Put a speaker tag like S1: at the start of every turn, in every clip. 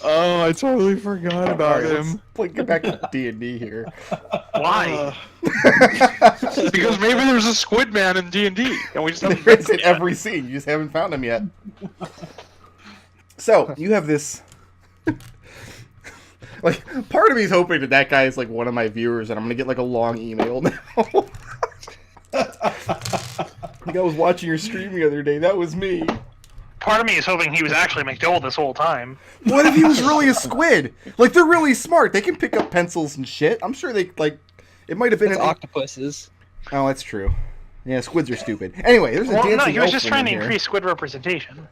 S1: Oh, I totally forgot about him.
S2: Let's get back to D&D here.
S3: Why?
S4: Because maybe there's a squid man in D&D, and we just haven't
S2: There
S4: met
S2: is
S4: him
S2: in
S4: yet.
S2: every scene. You just haven't found him yet. So, you have this... Like, part of me is hoping that that guy is, like, one of my viewers, and I'm going to get, like, a long email now. Like, I was watching your stream the other day. That was me.
S3: Part of me is hoping he was actually McDohl this whole time.
S2: What if he was really a squid? Like, they're really smart. They can pick up pencils and shit. I'm sure they, like... It might have been...
S5: It's octopuses.
S2: Oh, that's true. Yeah, squids are stupid. Anyway, there's a
S3: Well,
S2: dancing
S3: no, he was
S2: elf
S3: just
S2: woman
S3: trying to
S2: here.
S3: increase squid representation.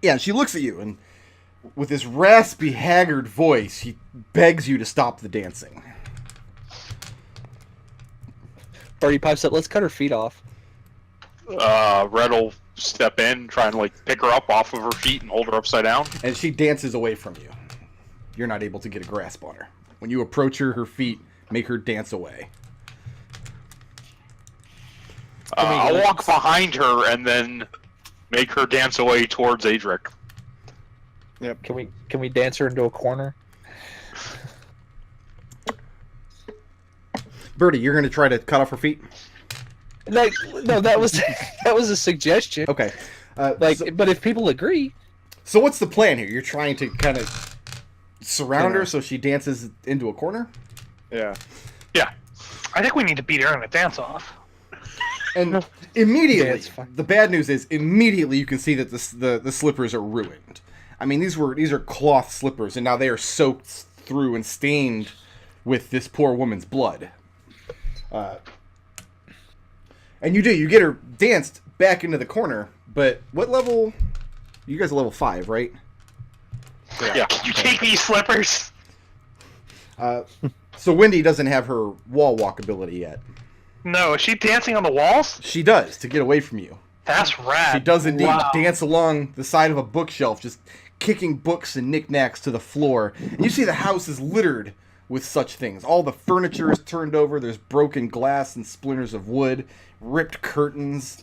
S2: Yeah, and she looks at you, and with this raspy, haggard voice, she begs you to stop the dancing.
S5: Birdie pipes up. Let's cut her feet off.
S4: Red will step in, try and like pick her up off of her feet and hold her upside down.
S2: And she dances away from you. You're not able to get a grasp on her. When you approach her, her feet make her dance away.
S4: I'll walk behind her and then make her dance away towards Adrex.
S1: Yep.
S5: Can we dance her into a corner?
S2: Birdie, you're going to try to cut off her feet?
S5: Like, no, that was a suggestion.
S2: Okay.
S5: Like, but if people agree,
S2: So what's the plan here? You're trying to kind of surround her so she dances into a corner?
S1: Yeah.
S4: Yeah.
S3: I think we need to beat her in a dance-off.
S2: And immediately,
S5: Yeah, it's fine.
S2: the bad news is immediately you can see that the slippers are ruined. I mean, these are cloth slippers, and now they are soaked through and stained with this poor woman's blood. And you get her danced back into the corner, but what level? You guys are level 5, right?
S4: Yeah.
S3: Can you take these slippers?
S2: So Wendy doesn't have her wall walk ability yet.
S3: No, is she dancing on the walls?
S2: She does, to get away from you.
S3: That's rad.
S2: She does indeed
S3: Wow.
S2: dance along the side of a bookshelf, just kicking books and knickknacks to the floor. And you see the house is littered with such things. All the furniture is turned over. There's broken glass and splinters of wood, ripped curtains.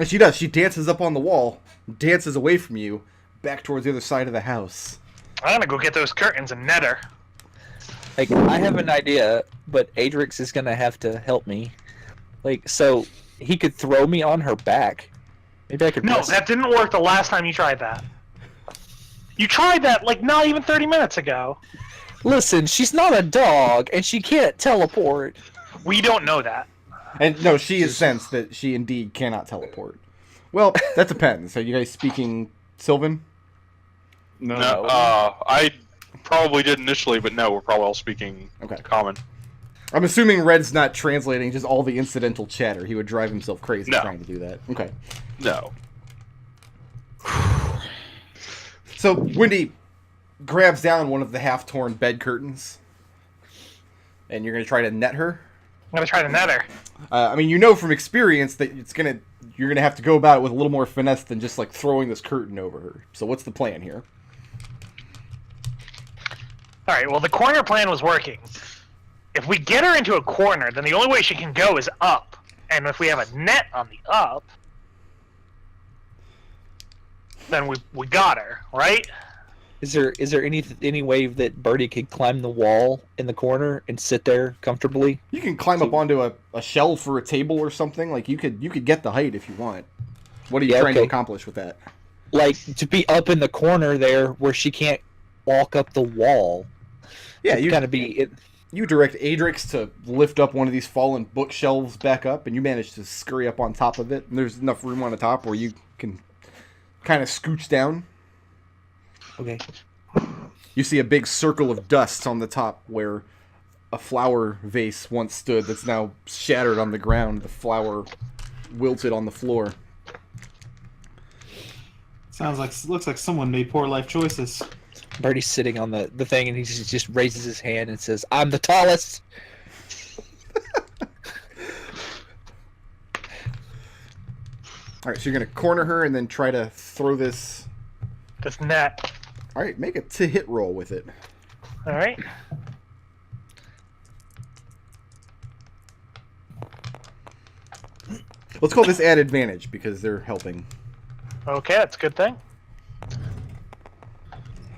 S2: And she does. She dances up on the wall, dances away from you, back towards the other side of the house.
S3: I'm gonna go get those curtains and net her.
S5: like, I have an idea, but Adrex is gonna have to help me. Like, so he could throw me on her back. Maybe I could.
S3: No,
S5: press-
S3: that didn't work the last time you tried that. You tried that, like, not even 30 minutes ago.
S5: Listen, she's not a dog, and she can't teleport.
S3: We don't know that.
S2: And no, she has sensed that she indeed cannot teleport. Well, that depends. Are you guys speaking Sylvan?
S1: No.
S4: No, I probably did initially, but no, we're probably all speaking
S2: Okay.
S4: common.
S2: I'm assuming Red's not translating just all the incidental chatter. He would drive himself crazy
S4: No.
S2: trying to do that. Okay.
S4: No.
S2: So Wendy grabs down one of the half-torn bed curtains, and you're gonna try to net her.
S3: I'm gonna try to net her.
S2: I mean, you know from experience that you're gonna have to go about it with a little more finesse than just like throwing this curtain over her. So what's the plan here?
S3: Alright, well, the corner plan was working. If we get her into a corner, then the only way she can go is up. And if we have a net on the up, then we got her, right?
S5: Is there any way that Birdie could climb the wall in the corner and sit there comfortably?
S2: You can climb up onto a shelf or a table or something. Like you could get the height if you want. What are you
S5: Yeah,
S2: trying to
S5: okay.
S2: accomplish with that?
S5: Like, to be up in the corner there where she can't walk up the wall.
S2: Yeah,
S5: you kind of be it.
S2: You direct Adrex to lift up one of these fallen bookshelves back up, and you manage to scurry up on top of it. And there's enough room on the top where you can kind of scooch down.
S5: Okay.
S2: You see a big circle of dust on the top where a flower vase once stood that's now shattered on the ground. The flower wilted on the floor.
S6: Looks like someone made poor life choices.
S5: Birdie's sitting on the thing, and he just raises his hand and says, "I'm the tallest."
S2: Alright, so you're going to corner her and then try to throw this...
S3: This net.
S2: Alright, make a to-hit roll with it.
S3: Alright.
S2: Let's call this add advantage because they're helping.
S3: Okay, that's a good thing.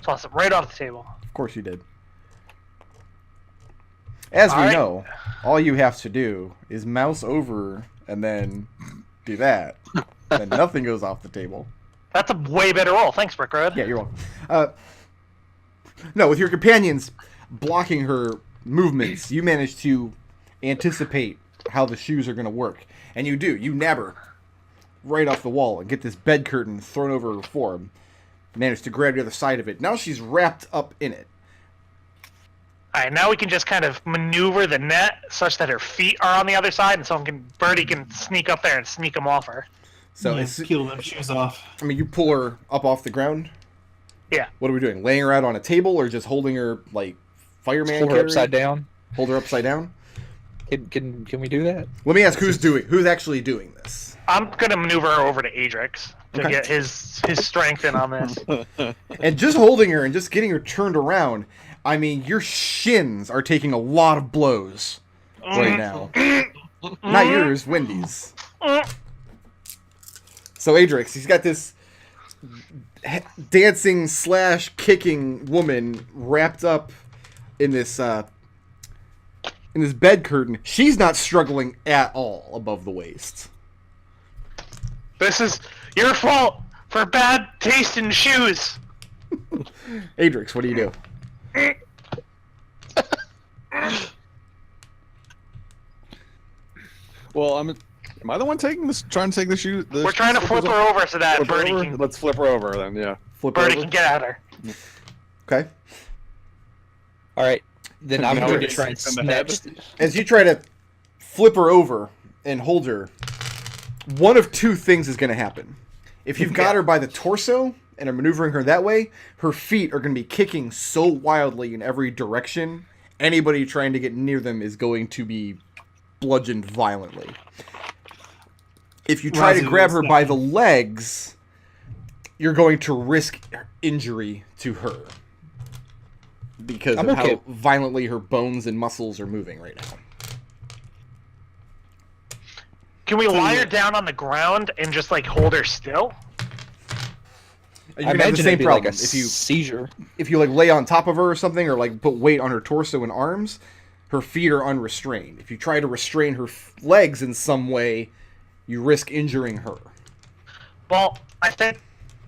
S3: Toss it right off the table.
S2: Of course you did. As we
S3: All right.
S2: know, all you have to do is mouse over and then do that. And nothing goes off the table.
S3: That's a way better roll. Thanks, Brick Road.
S2: Yeah, you're welcome. No, with your companions blocking her movements, you manage to anticipate how the shoes are going to work. And you do. You nab her right off the wall and get this bed curtain thrown over her form. Manage to grab the other side of it. Now she's wrapped up in it.
S3: All right, now we can just kind of maneuver the net such that her feet are on the other side, and Birdie can sneak up there and sneak them off her.
S2: So
S6: Yeah,
S2: it's,
S6: peel them shoes off.
S2: I mean, you pull her up off the ground.
S3: Yeah.
S2: What are we doing? Laying her out on a table or just holding her like fireman?
S5: Hold her
S2: carry?
S5: upside down.
S2: Hold her upside down.
S5: Can we do that?
S2: Let me ask who's actually doing this.
S3: I'm gonna maneuver her over to Adrex to
S2: Okay.
S3: get his strength in on this.
S2: And just holding her and just getting her turned around, I mean, your shins are taking a lot of blows right now. Not yours, Wendy's. So Adrex, he's got this dancing / kicking woman wrapped up in this bed curtain. She's not struggling at all above the waist.
S3: This is your fault for bad taste in shoes.
S2: Adrex, what do you do?
S1: Well, am I the one taking this? Trying to take the shoe?
S3: We're trying to flip her over so that
S1: Flip her
S3: Birdie
S1: over?
S3: can
S1: Let's flip her over then. Yeah.
S2: Flip
S3: Birdie
S2: over?
S3: can get at her.
S2: Okay.
S5: All right. Then I'm
S1: Now
S5: going
S1: we
S5: to
S1: get
S5: try and
S1: kicked in the head.
S5: snatch.
S2: As you try to flip her over and hold her, one of two things is going to happen. If you've got her by the torso and are maneuvering her that way, her feet are going to be kicking so wildly in every direction, anybody trying to get near them is going to be bludgeoned violently. If you try to
S6: Raazu,
S2: grab her
S6: what's
S2: by
S6: that?
S2: the legs, you're going to risk injury to her. Because
S5: I'm
S2: of
S5: okay.
S2: how violently her bones and muscles are moving right now.
S3: Can we lie her down on the ground and just like hold her still?
S2: You're
S5: I
S2: gonna have the
S5: imagine
S2: same
S5: it'd be
S2: problem
S5: like a
S2: if you
S5: seizure.
S2: like lay on top of her or something, or like put weight on her torso and arms. Her feet are unrestrained. If you try to restrain her legs in some way, you risk injuring her.
S3: Well, I think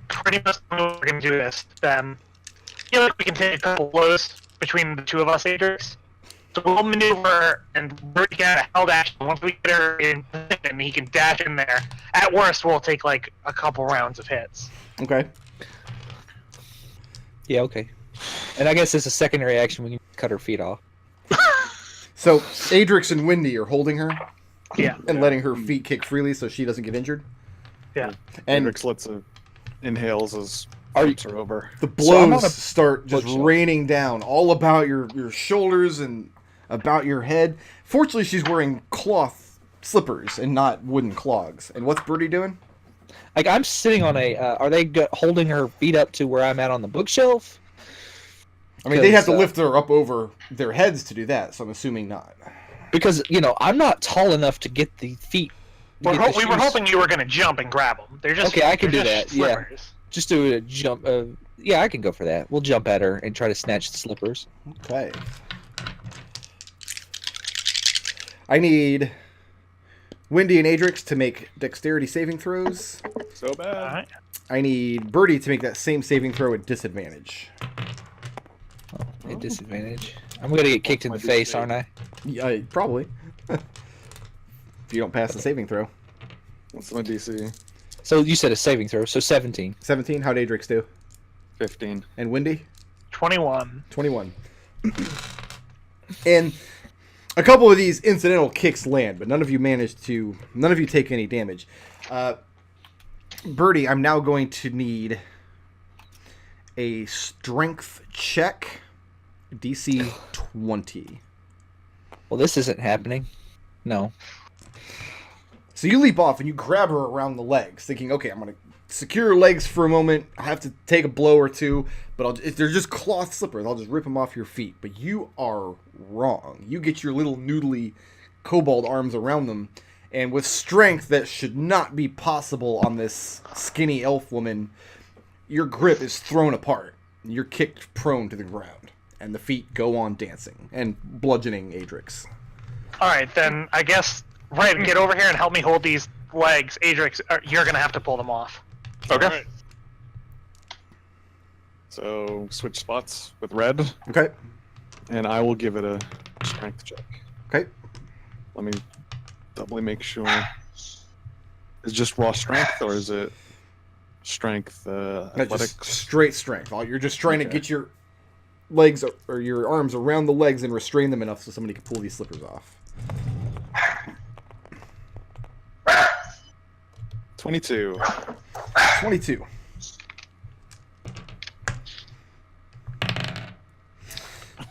S3: pretty much we're gonna do this. I feel like we can take a couple blows between the two of us, Adrex. So we'll maneuver and Birdie can have a held action. Once we get her in position, he can dash in there. At worst, we'll take like a couple rounds of hits.
S2: Okay.
S5: Yeah, okay. And I guess as a secondary action, we can cut her feet off.
S2: So Adrex and Wendy are holding her
S3: Yeah.
S2: and letting her feet kick freely so she doesn't get injured.
S3: Yeah.
S2: And
S1: Hendrix lets her inhales as
S5: Are you-
S1: flips her over.
S2: the
S5: So I'm
S2: blows
S5: on a
S2: start just
S5: bookshelf.
S2: raining down all about your shoulders and about your head. Fortunately, she's wearing cloth slippers and not wooden clogs. And what's Birdie doing?
S5: Like I'm sitting on a. Are they holding her feet up to where I'm at on the bookshelf?
S2: I mean, they have to
S5: 'Cause,
S2: lift her up over their heads to do that, so I'm assuming not.
S5: Because I'm not tall enough to get the feet.
S3: We
S5: get the
S3: were
S5: shoes.
S3: hoping you were gonna jump and grab them. They're just
S5: Okay, I can
S3: they're
S5: do
S3: just
S5: that, yeah.
S3: slippers.
S5: Just do a jump. Yeah, I can go for that. We'll jump at her and try to snatch the slippers.
S2: Okay. I need Wendy and Adrex to make dexterity saving throws.
S1: So bad.
S3: All right.
S2: I need Birdie to make that same saving throw at disadvantage.
S5: At disadvantage. I'm gonna get kicked in the face, aren't I?
S2: Yeah, probably. If you don't pass the saving throw.
S1: What's my DC?
S5: So you said a saving throw, so 17.
S2: 17, how'd Adrex do?
S1: 15.
S2: And Wendy?
S3: 21.
S2: 21. And a couple of these incidental kicks land, but none of you take any damage. Birdie, I'm now going to need a strength check, DC 20.
S5: Well, this isn't happening. No.
S2: So you leap off and you grab her around the legs, thinking, okay, I'm going to secure her legs for a moment. I have to take a blow or two, but if they're just cloth slippers, I'll just rip them off your feet. But you are wrong. You get your little noodly kobold arms around them, and with strength that should not be possible on this skinny elf woman, your grip is thrown apart. You're kicked prone to the ground, and the feet go on dancing and bludgeoning Adrex.
S3: All right, then I guess get over here and help me hold these legs. Adrex, you're gonna have to pull them off.
S4: Okay.
S1: Alright. So switch spots with red,
S2: Okay.
S1: and I will give it a strength check.
S2: Okay.
S1: Let me doubly make sure. Is it just raw strength, or is it strength
S2: Not
S1: athletics?
S2: just straight strength. You're just trying to
S1: Okay.
S2: get your legs or your arms around the legs and restrain them enough so somebody can pull these slippers off.
S1: 22.
S2: 22.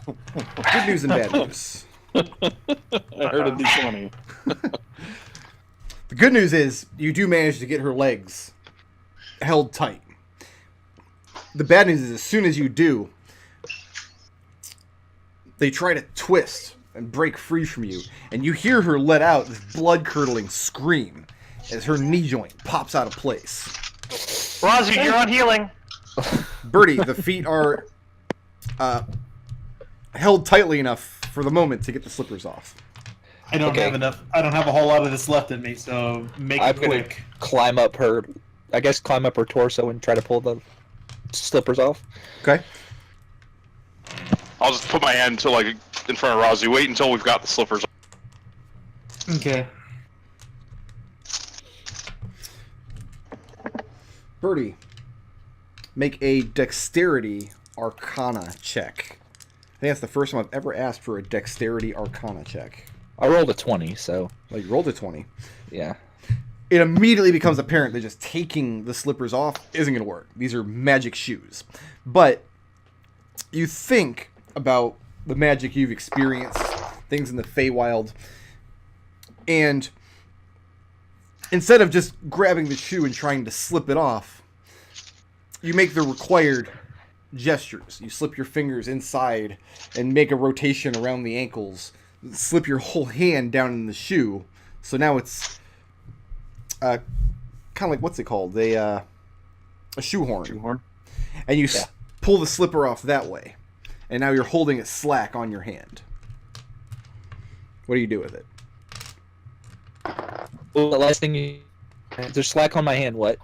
S2: Good news and bad news.
S1: I heard a D20.
S2: The good news is you do manage to get her legs held tight. The bad news is as soon as you do, they try to twist and break free from you, and you hear her let out this blood-curdling scream as her knee joint pops out of place.
S3: Raazu, you're on healing.
S2: Birdie, the feet are held tightly enough for the moment to get the slippers off.
S6: I don't have enough. I don't have a whole lot of this left in me, so make
S5: I'm
S6: it
S5: gonna
S6: quick.
S5: climb up her torso and try to pull the slippers off.
S2: Okay.
S4: I'll just put my hand to like in front of Raazu. Wait until we've got the slippers.
S6: Okay.
S2: Birdie, make a dexterity arcana check. I think that's the first time I've ever asked for a dexterity arcana check.
S5: I rolled a 20, so
S2: Well, you rolled a 20.
S5: yeah.
S2: It immediately becomes apparent that just taking the slippers off isn't going to work. These are magic shoes. But you think about the magic you've experienced, things in the Feywild, and instead of just grabbing the shoe and trying to slip it off, you make the required gestures. You slip your fingers inside and make a rotation around the ankles, slip your whole hand down in the shoe. So now it's kind of like, what's it called? A shoehorn.
S1: Shoehorn.
S2: And you pull the slipper off that way. And now you're holding it slack on your hand. What do you do with it?
S5: Well, the last thing there's slack on my hand. What?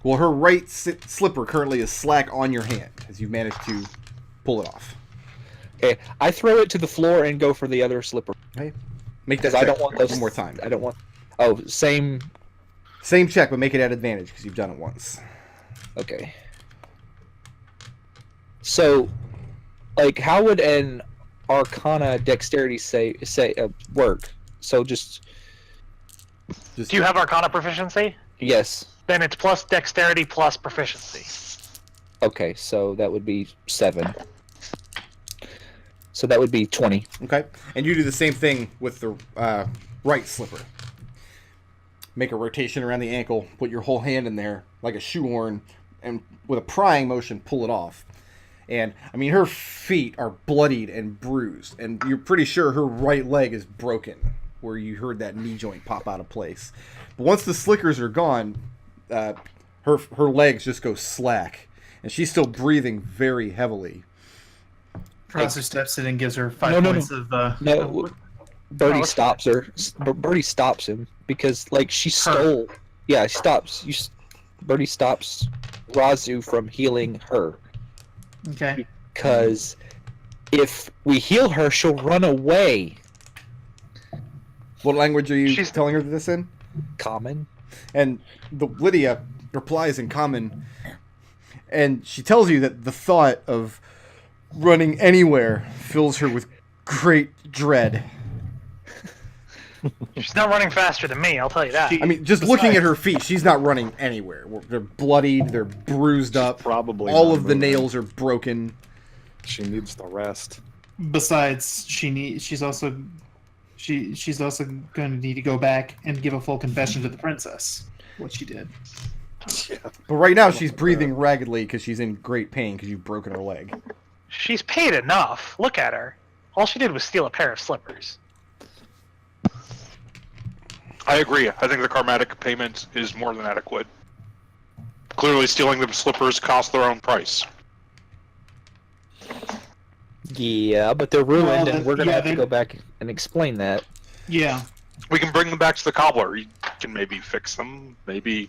S2: Well, her right slipper currently is slack on your hand as you manage to pull it off.
S5: Okay, I throw it to the floor and go for the other slipper.
S2: Okay. Make that
S5: Because I
S2: check
S5: don't want those
S2: one more time.
S5: I don't want. Oh, same.
S2: Same check, but make it at advantage because you've done it once.
S5: Okay. So, like, how would an Arcana dexterity say work? So just
S2: Just
S3: Do you have Arcana proficiency?
S5: yes.
S3: Then it's plus dexterity plus proficiency.
S5: Okay, so that would be 7. So that would be 20.
S2: Okay. And you do the same thing with the right slipper. Make a rotation around the ankle, put your whole hand in there like a shoehorn, and with a prying motion, pull it off. And, I mean, her feet are bloodied and bruised, and you're pretty sure her right leg is broken, where you heard that knee joint pop out of place. But once the slickers are gone, her legs just go slack, and she's still breathing very heavily.
S6: Raazu steps in and gives her 5
S5: No.
S6: points of.
S5: No, Birdie
S3: Oh,
S5: stops her. Birdie stops him because, like, she stole. Yeah, stops. Birdie stops Raazu from healing her
S6: Okay.
S5: because if we heal her, she'll run away.
S2: What language are you
S3: She's-
S2: telling her this in?
S5: Common.
S2: And Lydia replies in common, and she tells you that the thought of running anywhere fills her with great dread.
S3: She's not running faster than me, I'll tell you that.
S6: She-
S2: I mean, just looking at her feet, she's not running anywhere. They're bloodied, they're bruised up.
S1: Probably
S2: All
S1: not
S2: of the
S1: moving.
S2: nails are broken.
S1: She needs the rest.
S6: Besides, she's also going to need to go back and give a full confession to the princess. What she did.
S1: Yeah.
S2: But right now, she's breathing raggedly because she's in great pain because you've broken her leg.
S3: She's paid enough. Look at her. All she did was steal a pair of slippers.
S4: I agree. I think the karmatic payment is more than adequate. Clearly, stealing the slippers cost their own price.
S5: Yeah, but they're ruined,
S6: Well,
S5: and we're gonna
S6: yeah,
S5: have to
S6: they-
S5: go back and explain that.
S6: Yeah.
S4: We can bring them back to the cobbler. You can maybe fix them. Maybe.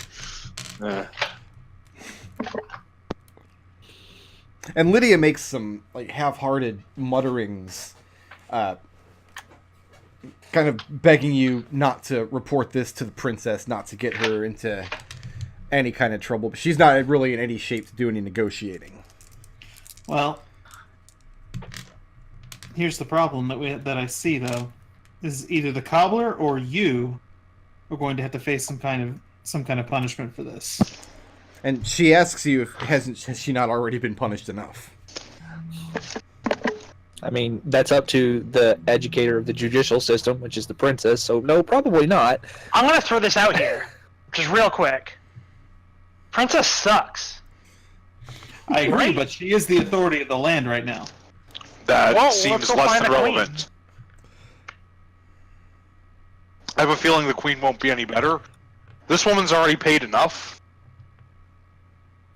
S2: And Lydia makes some like half-hearted mutterings, kind of begging you not to report this to the princess, not to get her into any kind of trouble. But she's not really in any shape to do any negotiating.
S6: Well, here's the problem that I see though, is either the cobbler or you are going to have to face some kind of punishment for this.
S2: And she asks you if has she not already been punished enough?
S5: I mean, that's up to the educator of the judicial system, which is the princess. So no, probably not.
S3: I'm gonna throw this out here, just real quick. Princess sucks.
S6: I agree,
S3: Right.
S6: but she is the authority of the land right now.
S4: That
S3: Well,
S4: seems
S3: let's go
S4: less
S3: find
S4: than
S3: the queen.
S4: relevant. I have a feeling the queen won't be any better. This woman's already paid enough.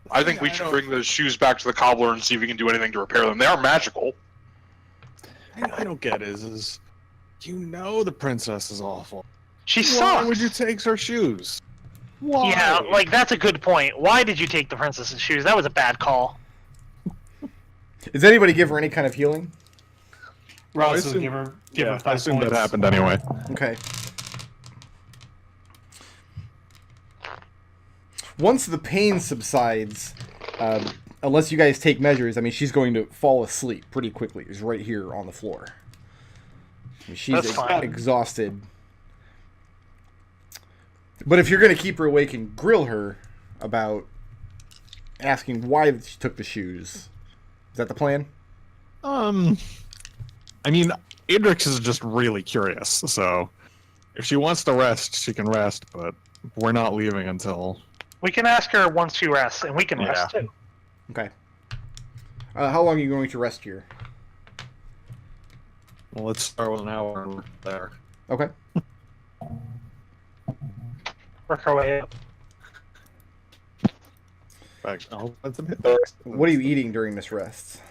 S4: I think we should bring those shoes back to the cobbler and see if we can do anything to repair them. They are magical.
S1: I don't get is you know the princess is awful.
S3: She
S1: Why
S3: sucks.
S1: would you take her shoes? Why?
S3: Yeah, like that's a good point. Why did you take the princess's shoes? That was a bad call.
S2: Does anybody give her any kind of healing?
S6: Raazu,
S1: assume-
S6: give her
S1: I
S6: 5
S1: assume
S6: points.
S1: that happened anyway.
S2: Okay. Once the pain subsides, unless you guys take measures, I mean, she's going to fall asleep pretty quickly. She's right here on the floor. I mean, she's
S3: That's fine.
S2: exhausted. But if you're going to keep her awake and grill her about asking why she took the shoes, is that the plan?
S1: I mean, Adrex is just really curious, so if she wants to rest, she can rest, but we're not leaving until...
S3: We can ask her once she rests, and we can rest too.
S2: Okay. How long are you going to rest here?
S1: Well, let's start with an hour and we're there.
S2: Okay.
S3: Work our way up.
S1: Back. I'll let them hit
S2: What are you eating during this rest?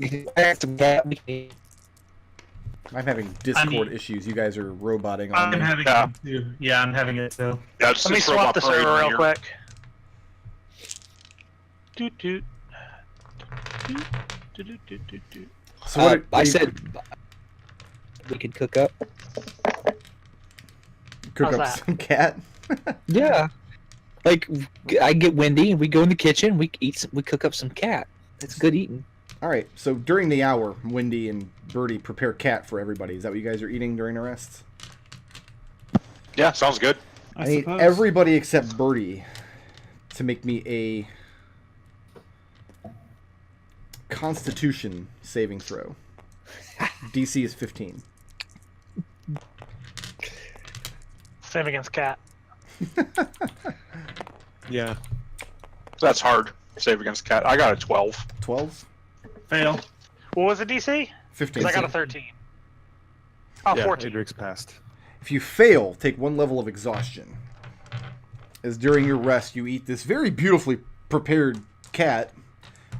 S5: I had some cat. We can eat.
S2: I'm having Discord issues. You guys are roboting on
S6: I'm
S2: me.
S6: having
S4: Yeah.
S6: it too. Yeah, I'm having it too.
S4: Yeah, just
S3: Let me
S4: this
S3: swap
S4: robot
S3: the
S4: parade
S3: server real
S4: here.
S3: quick. Doot doot. Doot, doot, doot, doot, doot, doot.
S2: So what
S5: I said we could cook up.
S2: cook
S3: How's
S2: up
S3: that?
S2: some cat.
S5: Yeah, like I get Wendy and we go in the kitchen. We cook up some cat. It's good eating.
S2: All right. So during the hour, Wendy and Birdie prepare cat for everybody. Is that what you guys are eating during the rest?
S4: Yeah, sounds good.
S2: I need
S6: suppose.
S2: everybody except Birdie to make me a Constitution saving throw. DC is 15.
S3: Same against cat.
S1: Yeah.
S4: That's hard. Save against cat. I got a 12.
S2: 12?
S6: Fail.
S3: What was the DC?
S2: 15.
S3: Because I got a 13. Oh,
S1: Yeah,
S3: 14.
S1: Adrex passed.
S2: If you fail, take one level of exhaustion. As during your rest, you eat this very beautifully prepared cat,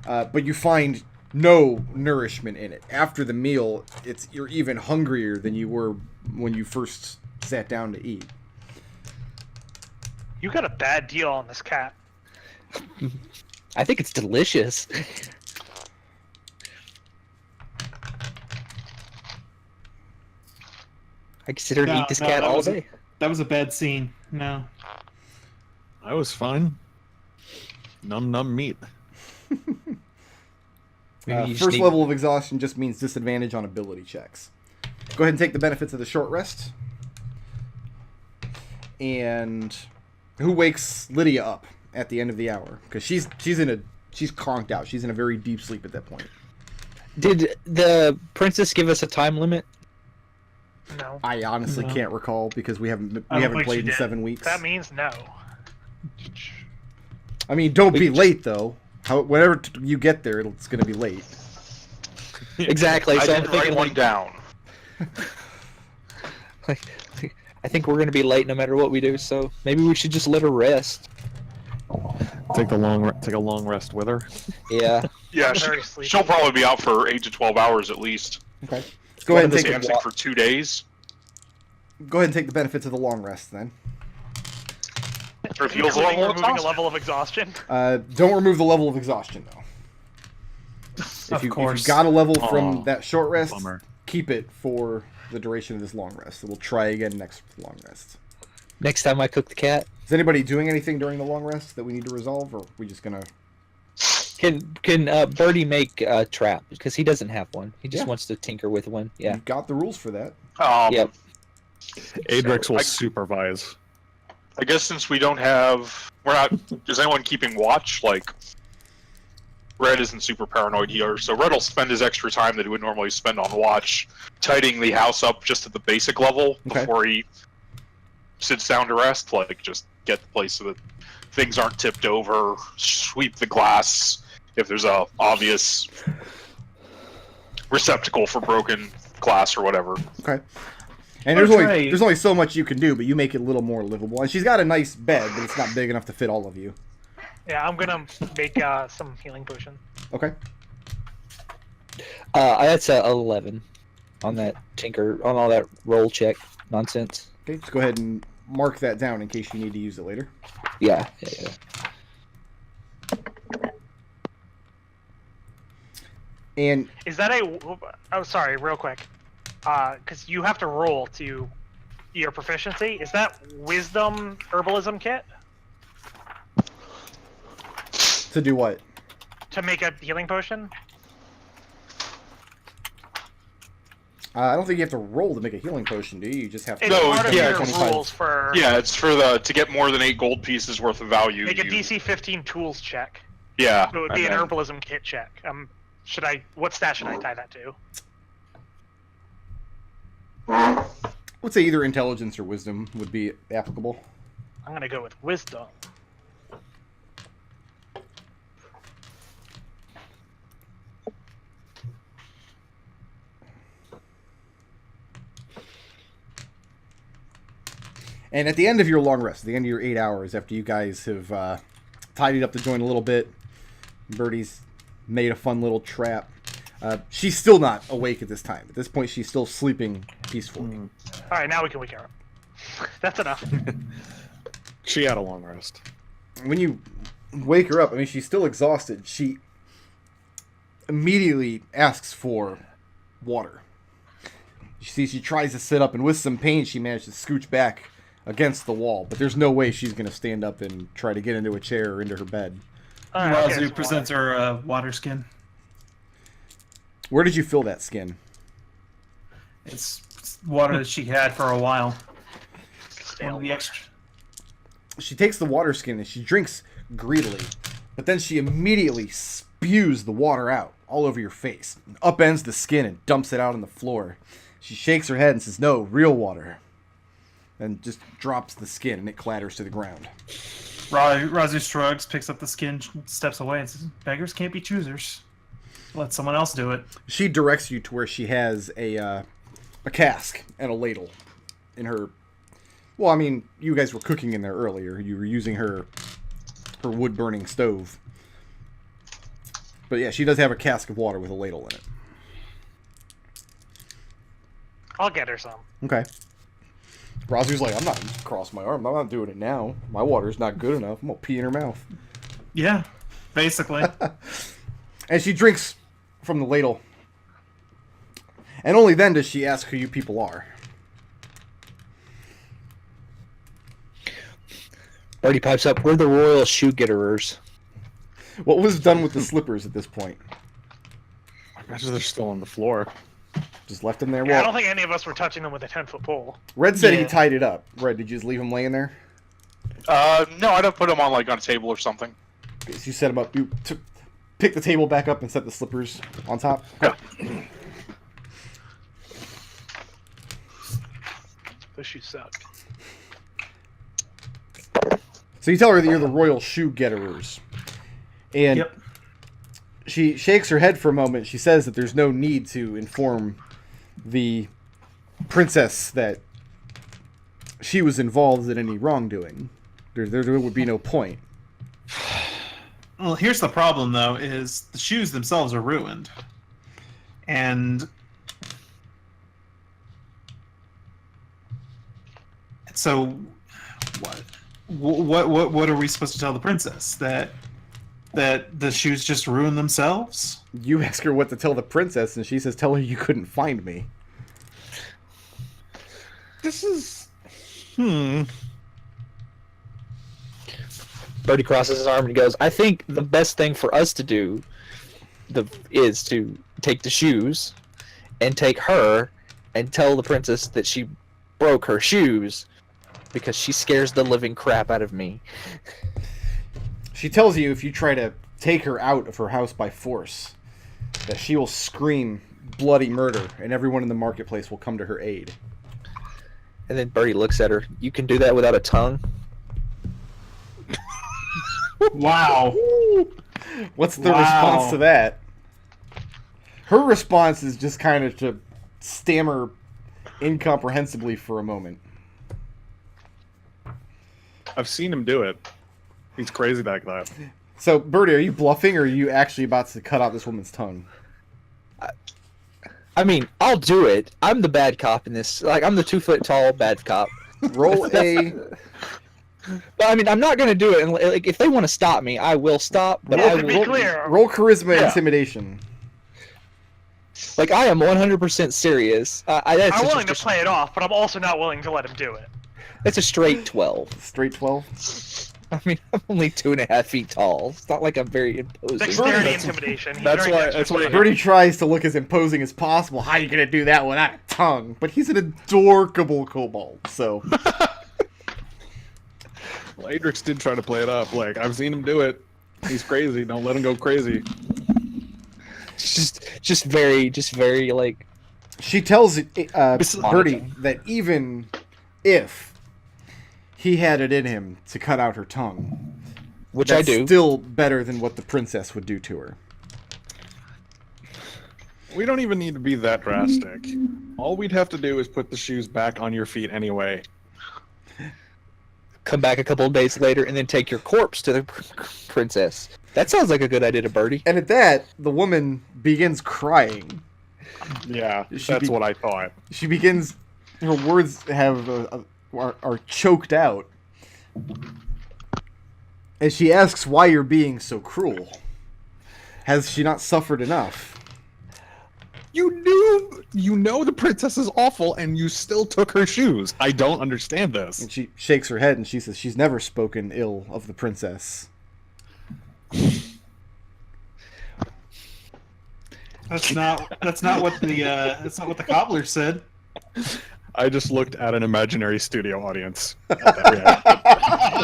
S2: but you find no nourishment in it. After the meal, you're even hungrier than you were when you first sat down to eat.
S3: You got a bad deal on this cat.
S5: I think it's delicious. I consider to
S6: No,
S5: eat this
S6: no,
S5: cat
S6: that
S5: all
S6: was a-
S5: day.
S6: That was a bad scene. No.
S1: I was fine. Num meat.
S5: Maybe you just
S2: First
S5: need-
S2: level of exhaustion just means disadvantage on ability checks. Go ahead and take the benefits of the short rest. And who wakes Lydia up at the end of the hour? Because she's conked out. She's in a very deep sleep at that point.
S5: Did the princess give us a time limit?
S3: No.
S2: I honestly
S6: No.
S2: can't recall because we haven't
S6: I don't think
S2: played
S6: she
S2: in
S6: did.
S2: 7 weeks.
S3: That means no.
S2: I mean, don't be late though. Whenever you get there, it's going to be late.
S5: Exactly.
S4: I
S5: So I'm
S4: did write
S5: thinking,
S4: one
S5: like,
S4: down.
S5: I think we're gonna be late no matter what we do. So maybe we should just let her rest.
S1: Take a long rest with her.
S5: Yeah.
S4: Yeah,
S3: I'm very sleepy.
S4: she'll probably be out for 8 to 12 hours at least.
S2: Okay. Go ahead and take
S4: Dancing for 2 days.
S2: Go ahead and take the benefits of the long rest then.
S4: Her heals a
S3: Including
S4: level
S3: removing a
S4: exhaustion?
S3: level of exhaustion.
S2: Don't remove the level of exhaustion though. If you got a level from that short rest,
S1: Bummer.
S2: keep it for the duration of this long rest. We'll try again next long rest.
S5: Next time I cook the cat,
S2: Is anybody doing anything during the long rest that we need to resolve, or are we just gonna?
S5: can Birdie make a trap? Because he doesn't have one. He just wants to tinker with one. Yeah.
S2: You've got the rules for that.
S5: Yep.
S1: Adrex will
S4: I-
S1: supervise.
S4: I guess since we don't have... Is anyone keeping watch? Like, Red isn't super paranoid here, so Red will spend his extra time that he would normally spend on watch, tidying the house up just at the basic level before he sits down to rest. Like, just get the place so that things aren't tipped over, sweep the glass if there's a obvious receptacle for broken glass or whatever.
S2: Okay. And there's only so much you can do, but you make it a little more livable. And she's got a nice bed, but it's not big enough to fit all of you.
S3: Yeah, I'm gonna make some healing potion.
S2: Okay.
S5: That's a 11 on that tinker, on all that roll check nonsense.
S2: Okay, just go ahead and mark that down in case you need to use it later.
S5: Yeah.
S2: And
S3: Is that oh, sorry, real quick. Because you have to roll to your proficiency. Is that Wisdom Herbalism kit
S2: to do what?
S3: to make a healing potion?
S2: I don't think you have to roll to make a healing potion, do you? You just have to.
S3: It's
S4: No,
S3: part of
S4: yeah,
S3: your
S2: 25.
S3: rules for
S4: Yeah, it's for to get more than 8 gold pieces worth of value.
S3: make a
S4: you-
S3: DC 15 tools check.
S4: Yeah.
S3: So it would be
S4: and
S3: an
S4: then-
S3: herbalism kit check. What stat should I tie that to?
S2: I would say either intelligence or wisdom would be applicable.
S3: I'm gonna go with wisdom.
S2: And at the end of your long rest, at the end of your 8 hours, after you guys have tidied up the joint a little bit, Birdie's made a fun little trap. She's still not awake at this time. At this point, she's still sleeping peacefully.
S3: All right, now we can wake her up. That's enough.
S1: She had a long rest.
S2: When you wake her up, I mean, she's still exhausted. She immediately asks for water. She tries to sit up, and with some pain, she managed to scooch back against the wall. But there's no way she's going to stand up and try to get into a chair or into her bed.
S3: All right, okay,
S6: Raazu
S3: so
S6: presents her water skin.
S2: Where did you fill that skin?
S6: It's water that she had for a while. One of the
S3: water.
S6: extra.
S2: She takes the water skin and she drinks greedily, but then she immediately spews the water out all over your face, upends the skin and dumps it out on the floor. She shakes her head and says, "No, real water," and just drops the skin and it clatters to the ground.
S6: Raazu shrugs, picks up the skin, steps away, and says, "Beggars can't be choosers. Let someone else do it."
S2: She directs you to where she has a cask and a ladle in her. Well, I mean, you guys were cooking in there earlier. You were using her wood-burning stove. But yeah, she does have a cask of water with a ladle in it.
S3: I'll get her some.
S2: Okay. Raazu's like, "I'm not cross my arm. I'm not doing it now. My water's not good enough. I'm gonna pee in her mouth."
S6: Yeah, basically.
S2: And she drinks from the ladle. And only then does she ask who you people are.
S5: Birdie pipes up. We're the royal shoe-getterers.
S2: What was done with the slippers at this point?
S1: I imagine they're still on the floor.
S2: Just left them there?
S3: Yeah, I
S2: Well,
S3: don't think any of us were touching them with a 10-foot pole.
S2: Red said he
S6: Yeah.
S2: tied it up. Red, did you just leave him laying there?
S4: No, I don't put them on on a table or something.
S2: Okay, so you set him up. You pick the table back up and set the slippers on top?
S3: Those shoes suck.
S2: So you tell her that you're the royal shoe-getterers. And
S6: Yep.
S2: she shakes her head for a moment. She says that there's no need to inform the princess that she was involved in any wrongdoing. There would be no point.
S6: Well, here's the problem, though: is the shoes themselves are ruined, and so what are we supposed to tell the princess? That the shoes just ruined themselves?
S2: You ask her what to tell the princess, and she says, "Tell her you couldn't find me."
S1: This is...
S5: Birdie crosses his arm and goes, I think the best thing for us to do is to take the shoes and take her and tell the princess that she broke her shoes because she scares the living crap out of me.
S2: She tells you if you try to take her out of her house by force, that she will scream bloody murder, and everyone in the marketplace will come to her aid.
S5: And then Birdie looks at her. You can do that without a tongue?
S6: Wow.
S2: What's the response to that? Her response is just kind of to stammer incomprehensibly for a moment.
S1: I've seen him do it. He's crazy like that.
S2: So, Birdie, are you bluffing, or are you actually about to cut out this woman's tongue?
S5: I mean, I'll do it. I'm the bad cop in this. Like, I'm the 2 foot tall bad cop.
S2: Roll a...
S5: But I mean, I'm not gonna do it. And like, if they want to stop me, I will stop. But I
S3: To be
S5: will.
S3: clear,
S2: Roll charisma
S5: Yeah.
S2: intimidation.
S5: Like, I am 100% serious. That's
S3: I'm
S5: just
S3: willing to play it off, but I'm also not willing to let him do it.
S5: It's a straight 12.
S2: Straight 12.
S5: I mean, I'm only 2.5 feet tall. It's not like I'm very imposing.
S3: Dexterity intimidation. He's
S1: That's
S3: very
S1: why-
S3: dexterous.
S1: that's why-
S2: Birdie tries to look as imposing as possible. How are you going to do that without a tongue? But he's an adorable kobold, so...
S1: Well, Adrex did try to play it up. Like, I've seen him do it. He's crazy. Don't let him go crazy.
S5: Just very like.
S2: She tells
S5: This
S2: Birdie
S5: is-
S2: that even if he had it in him to cut out her tongue,
S5: Which
S2: that's
S5: I do.
S2: still better than what the princess would do to her.
S1: We don't even need to be that drastic. All we'd have to do is put the shoes back on your feet anyway.
S5: Come back a couple of days later and then take your corpse to the princess. That sounds like a good idea to Birdie.
S2: And at that, the woman begins crying.
S1: Yeah,
S2: She
S1: that's
S2: be-
S1: what I thought.
S2: She begins... Her words are choked out. And she asks why you're being so cruel. Has she not suffered enough?
S1: You know the princess is awful, and you still took her shoes. I don't understand this.
S2: And she shakes her head and she says she's never spoken ill of the princess.
S6: That's not what the cobbler said.
S1: I just looked at an imaginary studio audience. At that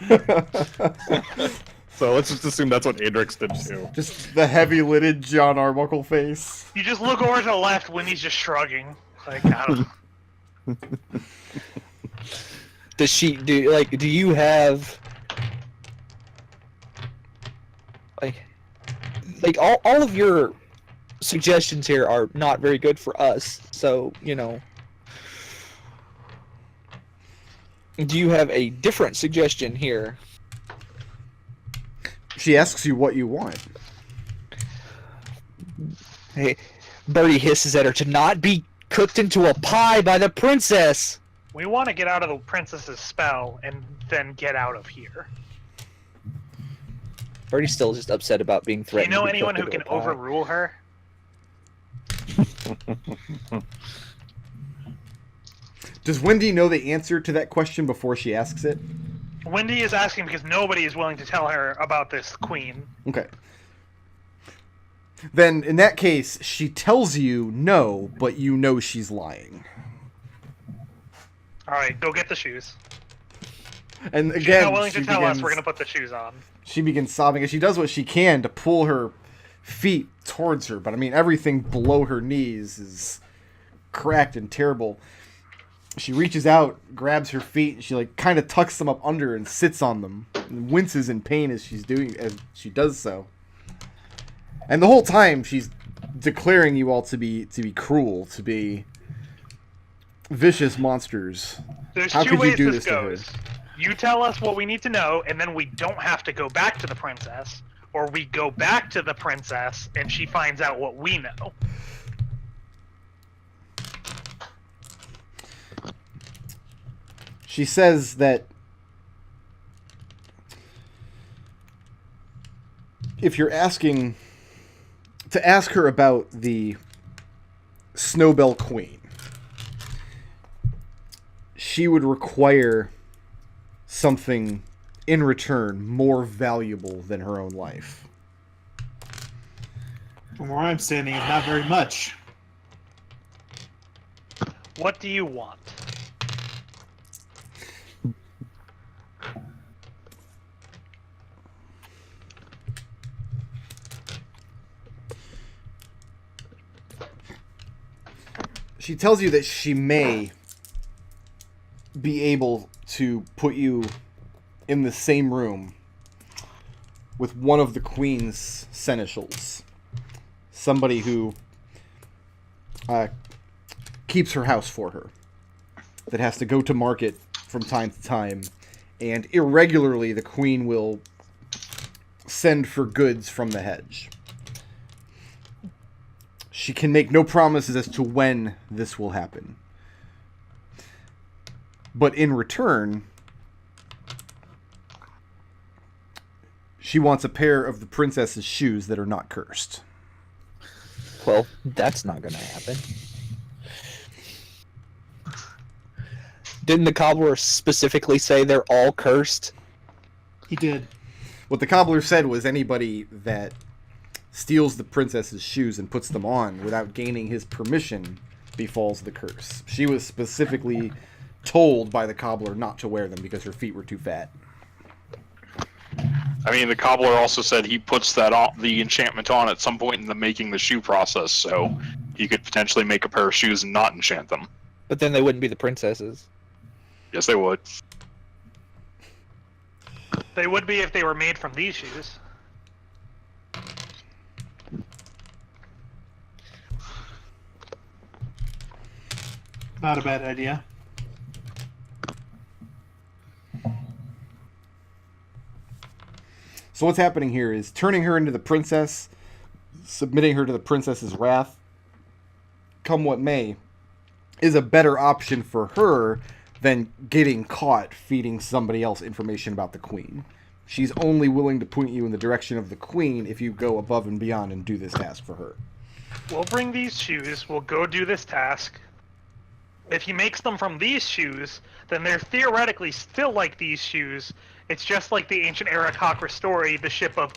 S1: reaction. So let's just assume that's what Adrex did too.
S2: Just the heavy-lidded John Arbuckle face.
S3: You just look over to the left when he's just shrugging. Like, I don't know.
S5: Do you have like all of your suggestions here are not very good for us, so do you have a different suggestion here?
S2: She asks you what you want.
S5: Hey, Birdie hisses at her to not be cooked into a pie by the princess.
S3: We want to get out of the princess's spell and then get out of here.
S5: Birdie's still just upset about being
S3: Do you
S5: threatened.
S3: know
S5: to be
S3: anyone
S5: cooked
S3: who can
S5: into a pie.
S3: overrule her?
S2: Does Wendy know the answer to that question before she asks it?
S3: Wendy is asking because nobody is willing to tell her about this queen.
S2: Okay. Then, in that case, she tells you no, but you know she's lying.
S3: Alright, go get the shoes.
S2: And
S3: She's
S2: again,
S3: not willing to
S2: she
S3: tell us
S2: begins-
S3: we're going to put the shoes on.
S2: She begins sobbing, and she does what she can to pull her feet towards her. But I mean, everything below her knees is cracked and terrible. She reaches out, grabs her feet, and she like kind of tucks them up under and sits on them, and winces in pain as she does so. And the whole time, she's declaring you all to be cruel, to be vicious monsters.
S3: There's
S2: How
S3: two
S2: could you
S3: ways
S2: do
S3: this
S2: this to her?
S3: goes. You tell us what we need to know, and then we don't have to go back to the princess, or we go back to the princess and she finds out what we know.
S2: She says that if you're asking to ask her about the Snowbell Queen, she would require something in return more valuable than her own life.
S6: From where I'm standing, it's not very much.
S3: What do you want?
S2: She tells you that she may be able to put you in the same room with one of the Queen's seneschals. Somebody who keeps her house for her. That has to go to market from time to time. And irregularly, the Queen will send for goods from the Hedge. She can make no promises as to when this will happen. But in return, she wants a pair of the princess's shoes that are not cursed.
S5: Well, that's not gonna happen. Didn't the cobbler specifically say they're all cursed?
S6: He did.
S2: What the cobbler said was anybody that steals the princess's shoes and puts them on without gaining his permission befalls the curse. She was specifically told by the cobbler not to wear them because her feet were too fat.
S4: I mean, the cobbler also said he puts the enchantment on at some point in the making the shoe process, so he could potentially make a pair of shoes and not enchant them.
S5: But then they wouldn't be the princesses.
S4: Yes, they would.
S3: They would be if they were made from these shoes.
S6: Not a bad idea.
S2: So what's happening here is turning her into the princess, submitting her to the princess's wrath, come what may, is a better option for her than getting caught feeding somebody else information about the queen. She's only willing to point you in the direction of the queen if you go above and beyond and do this task for her.
S3: We'll bring these shoes, we'll go do this task. If he makes them from these shoes, then they're theoretically still like these shoes. It's just like the ancient Aarakocra story, the ship of...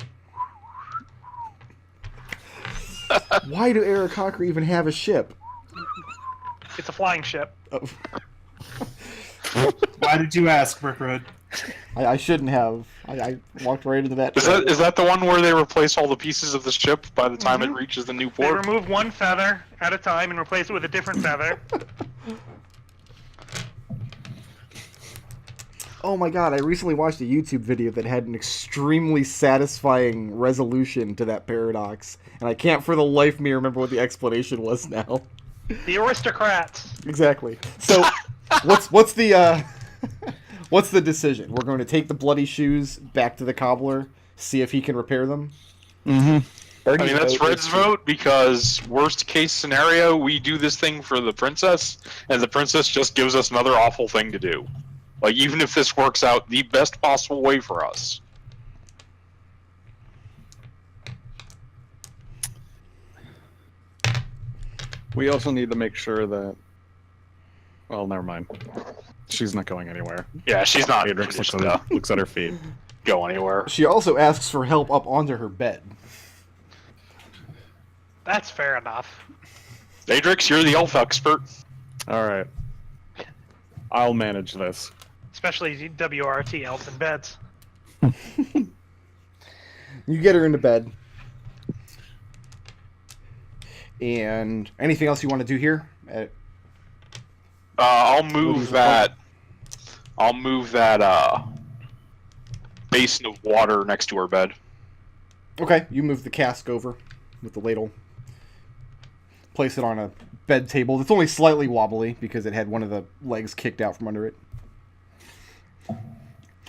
S2: Why do Aarakocra even have a ship?
S3: It's a flying ship.
S2: Oh.
S6: Why did you ask, Brickroad?
S2: I shouldn't have. I walked right into that.
S4: Is that the one where they replace all the pieces of the ship by the time it reaches the new
S3: They
S4: port?
S3: remove one feather at a time and replace it with a different feather.
S2: Oh my god, I recently watched a YouTube video that had an extremely satisfying resolution to that paradox, and I can't for the life of me remember what the explanation was now.
S3: The aristocrats.
S2: Exactly. So, what's the what's the decision? We're going to take the bloody shoes back to the cobbler, see if he can repair them?
S1: Mm-hmm.
S4: I mean, that's Red's vote, because worst case scenario, we do this thing for the princess, and the princess just gives us another awful thing to do. Like, even if this works out the best possible way for us.
S1: We also need to make sure that... Well, never mind. She's not going anywhere.
S4: Yeah, she's not
S1: Adrex
S4: just
S1: looks at her feet.
S4: go anywhere.
S2: She also asks for help up onto her bed.
S3: That's fair enough.
S4: Adrex, you're the elf expert.
S1: Alright. I'll manage this.
S3: Especially WRT elves in beds.
S2: You get her into bed. And anything else you want to do here?
S4: I'll move that. I'll move that basin of water next to her bed.
S2: Okay, you move the cask over with the ladle. Place it on a bed table. It's only slightly wobbly because it had one of the legs kicked out from under it.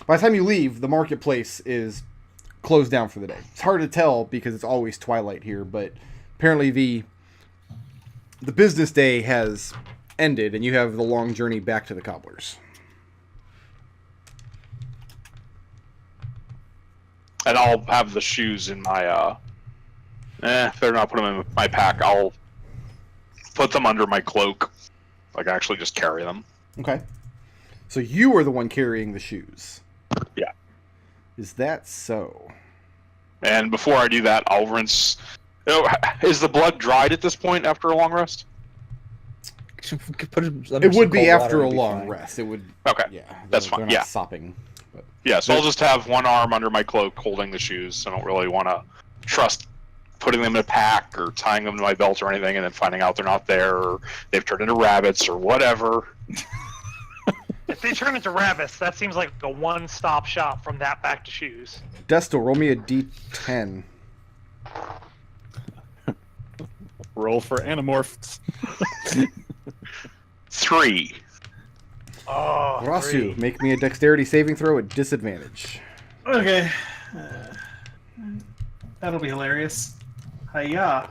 S2: By the time you leave, the marketplace is closed down for the day. It's hard to tell because it's always twilight here, but apparently the business day has ended, and you have the long journey back to the cobblers.
S4: And I'll have the shoes in my, better not put them in my pack. I'll put them under my cloak. Like, actually just carry them.
S2: Okay. So you are the one carrying the shoes.
S4: Yeah.
S2: Is that so?
S4: And before I do that, I'll rinse... is the blood dried at this point after a long rest?
S2: It would be after a long rest. It would...
S4: Okay.
S2: Yeah.
S4: That's fine.
S2: They're not
S4: Yeah.
S2: sopping. But...
S4: Yeah, so I'll just have one arm under my cloak holding the shoes. I don't really want to trust putting them in a pack or tying them to my belt or anything and then finding out they're not there or they've turned into rabbits or whatever.
S3: If they turn into rabbits, that seems like a one-stop shop from that back to shoes.
S2: Destil, roll me a d10.
S1: Roll for Animorphs.
S4: 3.
S3: Oh,
S2: Raazu,
S3: three.
S2: make me a dexterity saving throw at disadvantage.
S6: Okay. That'll be hilarious. Hiya.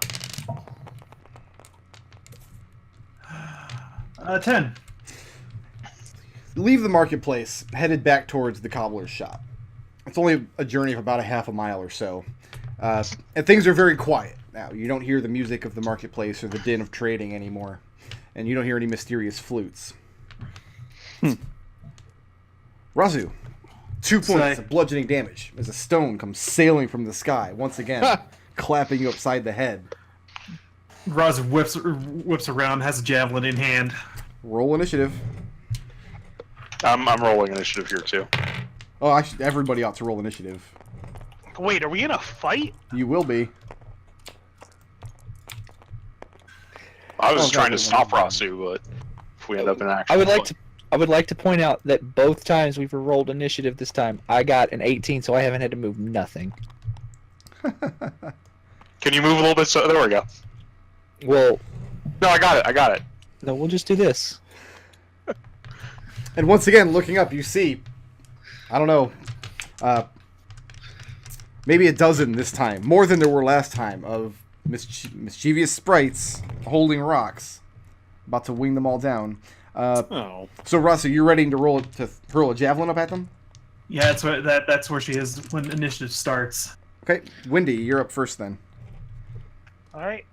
S6: 10.
S2: Leave the marketplace, headed back towards the cobbler's shop. It's only a journey of about a half a mile or so. And things are very quiet now. You don't hear the music of the marketplace or the din of trading anymore. And you don't hear any mysterious flutes. Raazu, 2 points of bludgeoning damage as a stone comes sailing from the sky, once again, clapping you upside the head.
S6: Raazu whips around, has a javelin in hand.
S2: Roll initiative.
S4: I'm rolling initiative here, too.
S2: Oh, actually, everybody ought to roll initiative.
S3: Wait, are we in a fight?
S2: You will be.
S4: I was
S2: Oh,
S4: just trying to
S2: God,
S4: stop Raazu, but if we end up in action...
S5: I would like to point out that both times we've rolled initiative this time, I got an 18, so I haven't had to move nothing.
S4: Can you move a little bit? So there we go.
S5: Well,
S4: No, I got it.
S5: no, we'll just do this.
S2: And once again, looking up, you see, I don't know, maybe a dozen this time, more than there were last time, of mischievous sprites holding rocks, about to wing them all down.
S1: Oh.
S2: So, Raazu, you're ready to hurl a javelin up at them?
S6: Yeah, that's where she is when initiative starts.
S2: Okay, Wendy, you're up first then.
S3: Alright.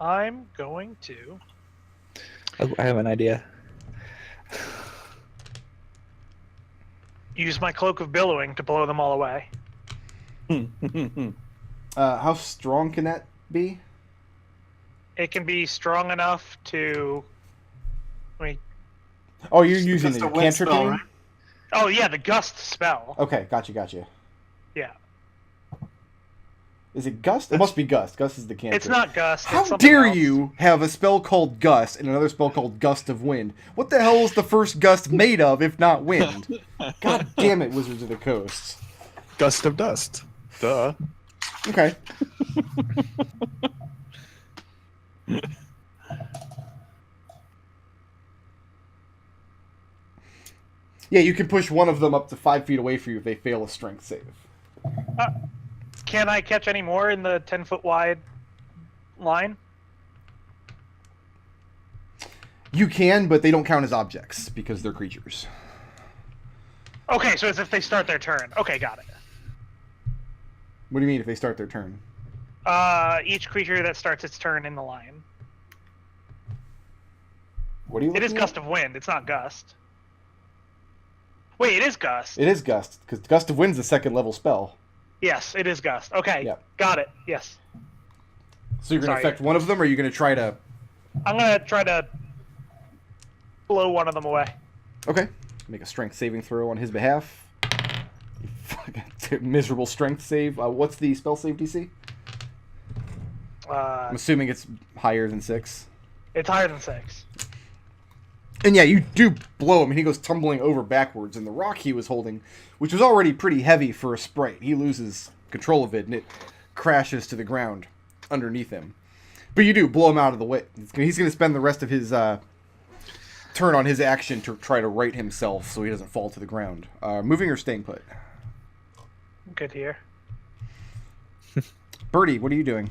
S3: I'm going to...
S5: I have an idea.
S3: use my cloak of billowing to blow them all away.
S2: How strong can that be?
S3: It can be strong enough to...
S2: Oh, you're using
S6: That's
S2: the
S6: a wind
S2: cantrip,
S6: spell,
S2: you mean?
S6: right?
S3: Oh yeah, the gust spell.
S2: Okay, gotcha.
S3: Yeah.
S2: Is it Gust? It must be Gust. Gust is the cantrip.
S3: It's not gust.
S2: How
S3: it's something
S2: dare
S3: else.
S2: you have a spell called Gust and another spell called Gust of Wind? What the hell is the first gust made of if not wind? God damn it, Wizards of the Coast.
S1: Gust of dust. Duh.
S2: Okay. Yeah, you can push one of them up to 5 feet away from you if they fail a strength save.
S3: Can I catch any more in the 10-foot wide line?
S2: You can, but they don't count as objects because they're creatures.
S3: Okay, so it's if they start their turn. Okay, got it.
S2: What do you mean if they start their turn?
S3: Each creature that starts its turn in the line.
S2: What are you
S3: It is
S2: looking at?
S3: gust of wind. It's not gust. Wait, it is gust.
S2: It is Gust, because Gust of Wind's a second level spell.
S3: Yes, it is gust. Okay,
S2: Yep.
S3: got it. Yes.
S2: So you're going to
S3: Sorry.
S2: affect one of them, or are you going to try to...
S3: I'm gonna try to blow one of them away.
S2: Okay. Make a strength saving throw on his behalf. You fucking miserable strength save. What's the spell save DC? I'm assuming it's higher than 6.
S3: It's higher than 6.
S2: And yeah, you do blow him, and he goes tumbling over backwards, and the rock he was holding, which was already pretty heavy for a sprite, he loses control of it, and it crashes to the ground underneath him. But you do blow him out of the way. He's going to spend the rest of his turn turn on his action to try to right himself so he doesn't fall to the ground. Moving or staying put?
S3: Good here.
S2: Birdie, what are you doing?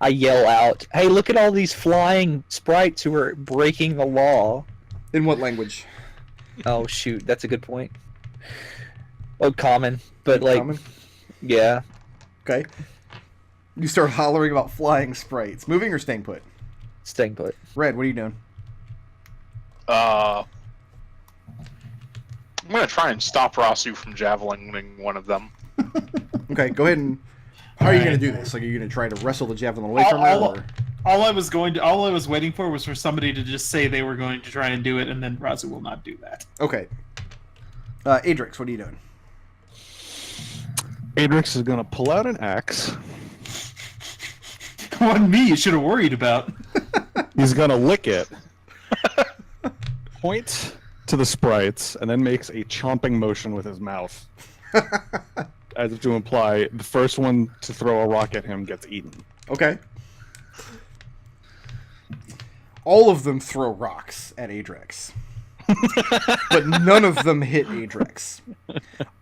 S5: I yell out, "Hey, look at all these flying sprites who are breaking the law."
S2: In what language?
S5: Oh shoot, that's a good point. Oh, common, but like,
S2: Common?
S5: yeah,
S2: Okay. You start hollering about flying sprites. Moving or staying put?
S5: staying put.
S2: Red, what are you doing?
S4: I'm gonna try and stop Raazu from javelining one of them.
S2: Okay, go ahead and... How are you going
S6: Alright.
S2: to do this? Like, are you going to try to wrestle the javelin away from her? Or...
S6: All I was waiting for was for somebody to just say they were going to try and do it, and then Raazu will not do that.
S2: Okay. Adrex, what are you doing?
S1: Adrex is gonna pull out an axe.
S6: What me you should have worried about.
S1: He's gonna lick it, point to the sprites, and then makes a chomping motion with his mouth, as if to imply the first one to throw a rock at him gets eaten.
S2: Okay. All of them throw rocks at Adrex. But none of them hit Adrex.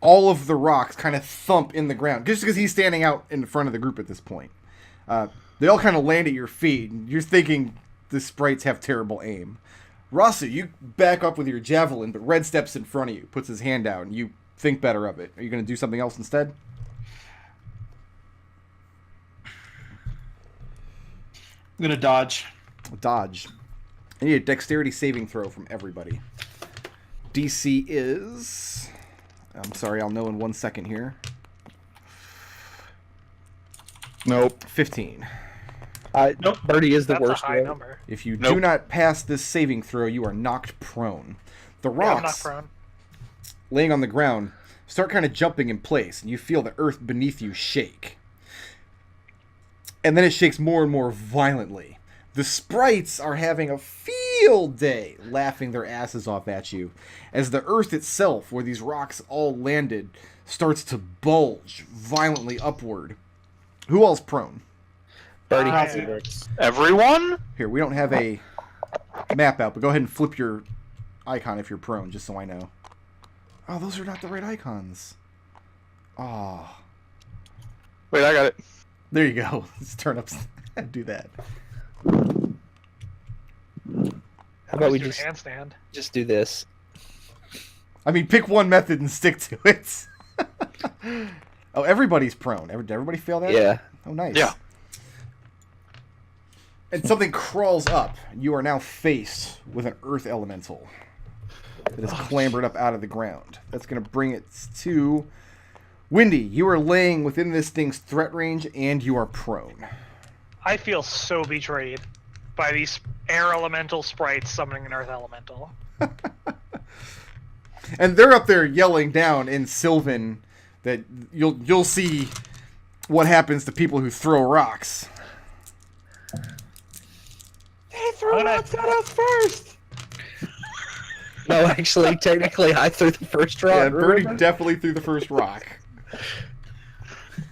S2: All of the rocks kind of thump in the ground, just because he's standing out in front of the group at this point. They all kind of land at your feet, and you're thinking the sprites have terrible aim. Raazu, you back up with your javelin, but Red steps in front of you, puts his hand out, and you think better of it. Are you going to do something else instead?
S6: I'm gonna dodge.
S2: Dodge. I need a dexterity saving throw from everybody. DC is... I'm sorry, I'll know in 1 second here.
S1: Nope.
S2: 15.
S6: Nope.
S5: Birdie is the
S3: That's
S5: worst
S3: a high
S5: one.
S3: number.
S2: If you
S4: Nope.
S2: do not pass this saving throw, you are knocked prone. The
S3: Yeah, I'm not
S2: rocks
S3: prone.
S2: laying on the ground start kind of jumping in place, and you feel the earth beneath you shake. And then it shakes more and more violently. The sprites are having a field day, laughing their asses off at you, as the earth itself, where these rocks all landed, starts to bulge violently upward. Who all's prone?
S5: Birdie.
S4: Everyone?
S2: Here, we don't have a map out, but go ahead and flip your icon if you're prone, just so I know. Oh, those are not the right icons. Oh.
S4: Wait, I got it.
S2: There you go. Let's turn up and do that.
S5: How about we
S3: do
S5: just
S3: handstand?
S5: do this?
S2: I mean, pick one method and stick to it. Oh, everybody's prone. Everybody fail that?
S5: Yeah.
S2: Oh, nice.
S4: Yeah.
S2: And something crawls up. You are now faced with an earth elemental that has clambered up out of the ground. That's going to bring it to Windy. You are laying within this thing's threat range, and you are prone.
S3: I feel so betrayed by these air elemental sprites summoning an earth elemental.
S2: And they're up there yelling down in Sylvan that you'll see what happens to people who throw rocks.
S5: They threw rocks at us first. No, actually, technically, I threw the first rock.
S2: Yeah, Birdie
S5: remember?
S2: definitely threw the first rock.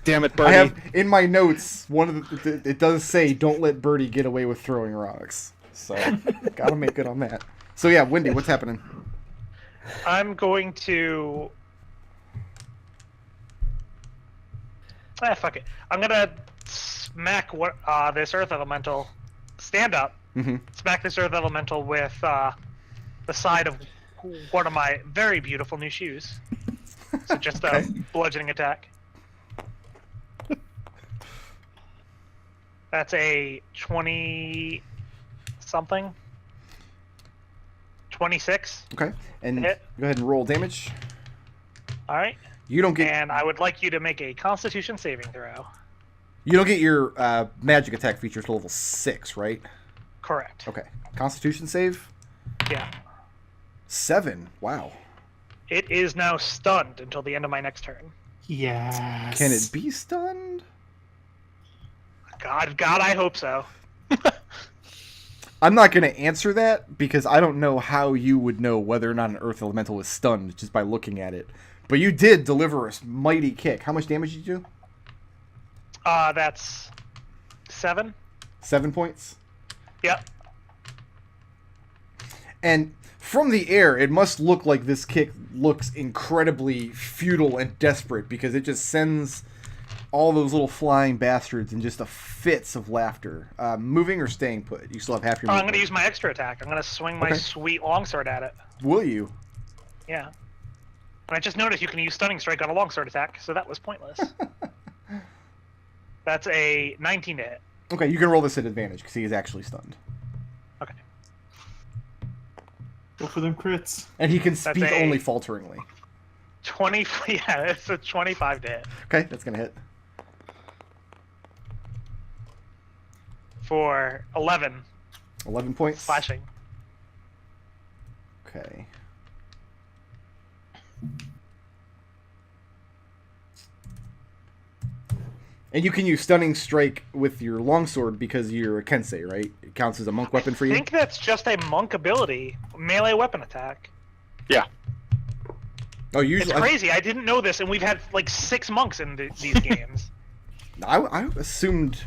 S1: Damn it,
S2: I
S1: Birdie.
S2: have in my notes one of it does say don't let Birdie get away with throwing rocks. So gotta make good on that. So yeah, Windy, what's happening?
S3: I'm going to... fuck it. I'm gonna smack this earth elemental. Stand up.
S2: Mm-hmm.
S3: Smack this earth elemental with the side of one of my very beautiful new shoes. So just a
S2: Okay.
S3: bludgeoning attack. That's a 20-something. 26.
S2: Okay, and
S3: Hit.
S2: go ahead and roll damage.
S3: All right.
S2: You don't get
S3: And I would like you to make a Constitution saving throw.
S2: your magic attack feature to level 6, right?
S3: Correct.
S2: Okay, Constitution save
S3: Yeah.
S2: 7. Wow.
S3: It is now stunned until the end of my next turn.
S6: Yes.
S2: Can it be stunned?
S3: God, I hope so.
S2: I'm not going to answer that because I don't know how you would know whether or not an earth elemental is stunned just by looking at it. But you did deliver a mighty kick. How much damage did you do?
S3: That's 7.
S2: 7 points.
S3: Yep.
S2: And From the air, it must look like this kick looks incredibly futile and desperate because it just sends all those little flying bastards in just a fits of laughter. Moving or staying put? You still have half your
S3: I'm
S2: movement.
S3: going to use my extra attack. I'm going to swing my
S2: Okay.
S3: sweet longsword at it.
S2: Will you?
S3: Yeah. And I just noticed you can use Stunning Strike on a longsword attack, so that was pointless. That's a 19 to hit.
S2: Okay, you can roll this at advantage because he is actually stunned.
S3: Okay.
S6: Go for them crits.
S2: And he can speak
S3: a-
S2: only falteringly.
S3: 20, yeah, it's a 25 to hit.
S2: Okay, that's going to hit.
S3: For 11
S2: 11 points.
S3: slashing.
S2: Okay. And you can use Stunning Strike with your longsword because you're a Kensei, right? It counts as a monk weapon for
S3: I
S2: you?
S3: think that's just a monk ability, melee weapon attack.
S2: Oh,
S3: It's
S2: usually...
S3: crazy. I didn't know this, and we've had like 6 monks in these games.
S2: I assumed...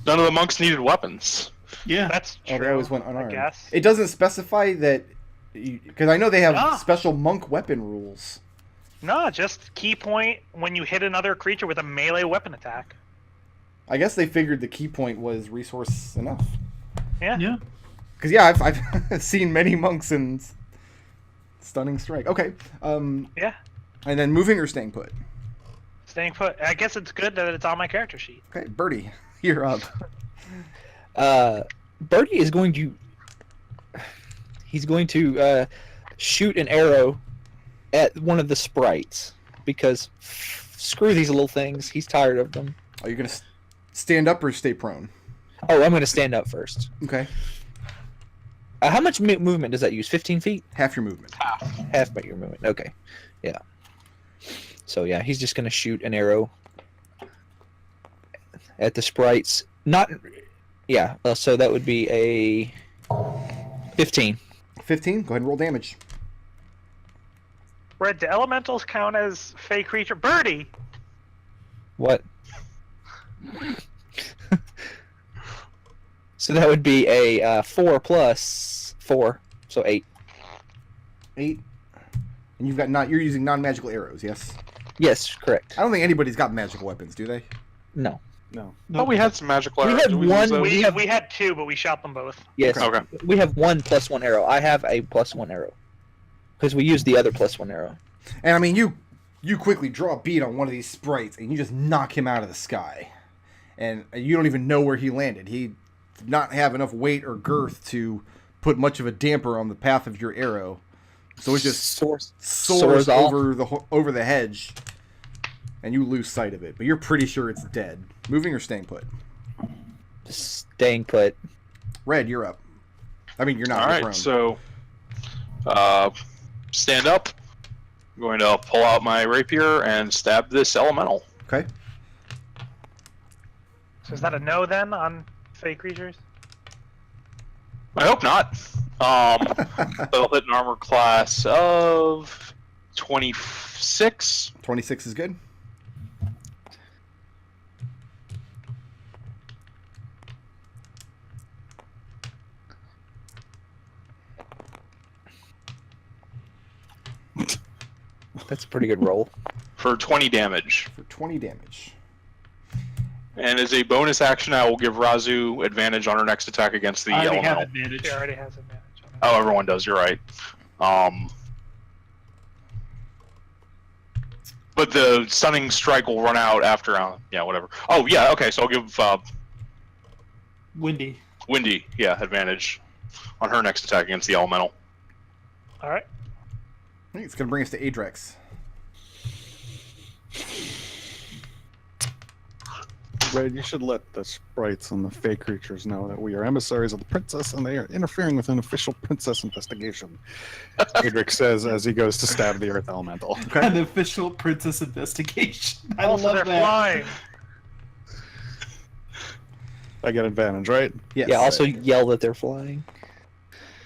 S4: None of the monks needed weapons.
S6: Yeah.
S3: That's
S2: Oh,
S3: true.
S2: they always went
S3: I
S2: unarmed.
S3: guess.
S2: It doesn't specify that... Because I know they have
S3: Ah.
S2: special monk weapon rules.
S3: No, just key point when you hit another creature with a melee weapon attack.
S2: I guess they figured the key point was resource enough.
S3: Yeah.
S6: Yeah.
S2: Because, yeah, I've seen many monks in Stunning Strike. Okay.
S3: Yeah.
S2: And then moving or staying put?
S3: Staying put. I guess it's good that it's on my character sheet.
S2: Okay, Birdie, you're up.
S5: Birdie is going to. He's going to shoot an arrow at one of the sprites because screw these little things. He's tired of them.
S2: Are you going to stand up or stay prone?
S5: Oh, I'm going to stand up first.
S2: Okay.
S5: How much movement does that use? 15 feet?
S2: Half your movement.
S5: Half by your movement. Okay. Yeah. So, yeah, he's just going to shoot an arrow at the sprites. Not. Yeah, so that would be a 15.
S2: 15, go ahead and roll damage.
S3: Red, do elementals count as fey creature? Birdie!
S5: What? So that would be a 4 plus 4, so 8.
S2: 8. And you're using non-magical arrows, yes?
S5: Yes, correct.
S2: I don't think anybody's got magical weapons, do they?
S5: No.
S1: No.
S4: Oh, we had some magical
S5: We
S4: arrows.
S5: had
S4: Did lose
S5: one-
S4: those?
S3: We had 2, but we shot them both.
S5: Yes.
S4: Okay.
S5: We have 1 plus 1 arrow. I have a plus 1 arrow. Because we used the other plus 1 arrow.
S2: And I mean, you quickly draw a bead on one of these sprites, and you just knock him out of the sky. And you don't even know where he landed. He did not have enough weight or girth to put much of a damper on the path of your arrow. So it just soars
S5: Soars off.
S2: over the hedge, and you lose sight of it. But you're pretty sure it's dead. Moving or staying put?
S5: Staying put.
S2: Red, you're up. I mean, you're not.
S4: All
S2: You're
S4: right,
S2: prone.
S4: so stand up. I'm going to pull out my rapier and stab this elemental.
S2: Okay.
S3: So is that a no then on fey creatures?
S4: I hope not. They'll hit an armor class of 26.
S2: 26 is good.
S5: That's a pretty good roll.
S4: For 20 damage.
S2: For 20 damage.
S4: And as a bonus action, I will give Raazu advantage on her next attack against the
S6: I already have
S4: elemental.
S6: advantage.
S3: She already has advantage on it.
S4: Oh, everyone does. You're right. But the stunning strike will run out after. Yeah, whatever. Oh, yeah. Okay, so I'll give
S6: Windy.
S4: Windy, advantage on her next attack against the elemental.
S3: Alright.
S2: I think it's going to bring us to Adrex.
S1: Red, you should let the sprites and the fey creatures know that we are emissaries of the princess and they are interfering with an official princess investigation. Adrex says as he goes to stab the earth elemental.
S6: An official princess investigation. I
S3: Also,
S6: love
S3: they're
S6: that.
S3: flying.
S1: I get advantage, right?
S2: Yes.
S5: Yeah, also yell that they're flying.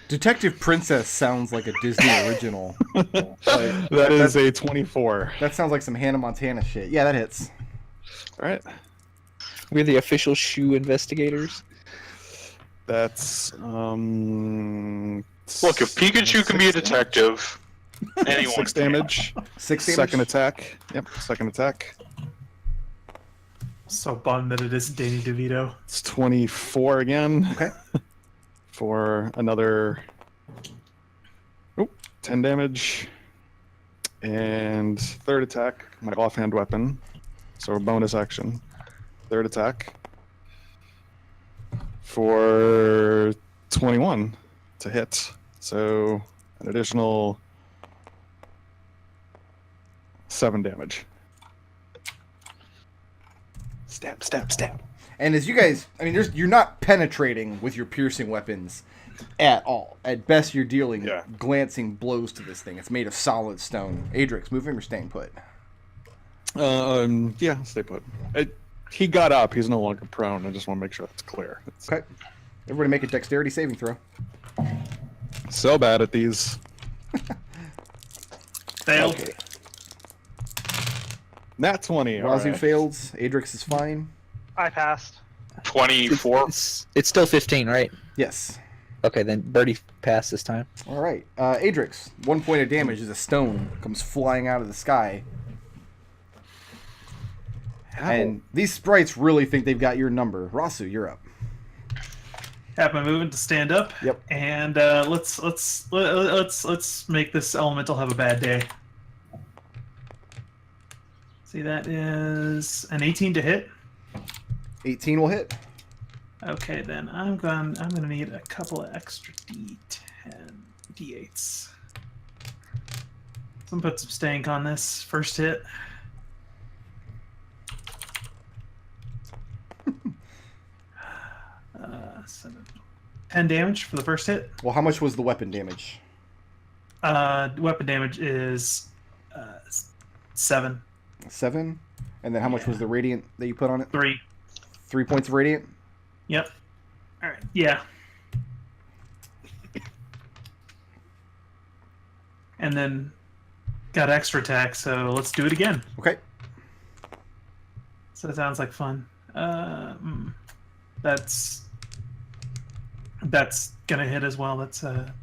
S2: Detective Princess sounds like a Disney original.
S1: That is a 24.
S2: That sounds like some Hannah Montana shit. Yeah, that hits.
S1: All right.
S5: We're the official shoe investigators.
S1: That's
S4: Look, if Pikachu can be a detective, anyone
S1: 6
S4: can.
S1: damage.
S2: 6 damage.
S1: Second attack. Yep, second attack.
S6: So bummed that it isn't Danny DeVito.
S1: It's 24 again.
S2: Okay.
S1: For another 10 damage. And third attack, my offhand weapon. So a bonus action. Third attack. For 21 to hit. So an additional 7 damage. Stab, stab, stab.
S2: And as you guys, I mean, you're not penetrating with your piercing weapons at all. At best, you're dealing glancing blows to this thing. It's made of solid stone. Adrex, moving or staying put?
S1: Yeah, stay put. He got up. He's no longer prone. I just want to make sure that's clear. It's
S2: Okay. Everybody make a dexterity saving throw.
S1: so bad at these.
S6: Failed.
S2: Okay.
S1: Nat 20. all
S2: Raazu
S1: right.
S2: fails. Adrex is fine.
S3: I passed.
S4: 24.
S5: It's still 15, right?
S2: Yes.
S5: Okay, then Birdie passed this time.
S2: All right. Adrex, 1 point of damage as a stone comes flying out of the sky. And these sprites really think they've got your number. Raazu, you're up.
S6: Have my movement to stand up.
S2: Yep.
S6: And let's make this elemental have a bad day. See, that is an 18 to hit.
S2: 18 will hit.
S6: Okay, then I'm gonna need a couple of extra D8s. So I'm gonna put some stank on this first hit. So 10 damage for the first hit.
S2: Well, how much was the weapon damage?
S6: Weapon damage is 7.
S2: 7. And then how much was the radiant that you put on it?
S6: 3.
S2: 3 points of radiant.
S6: Yep. All right. Yeah. And then got extra attack, so let's do it again.
S2: Okay.
S6: So it sounds like fun. That's gonna hit as well. It's a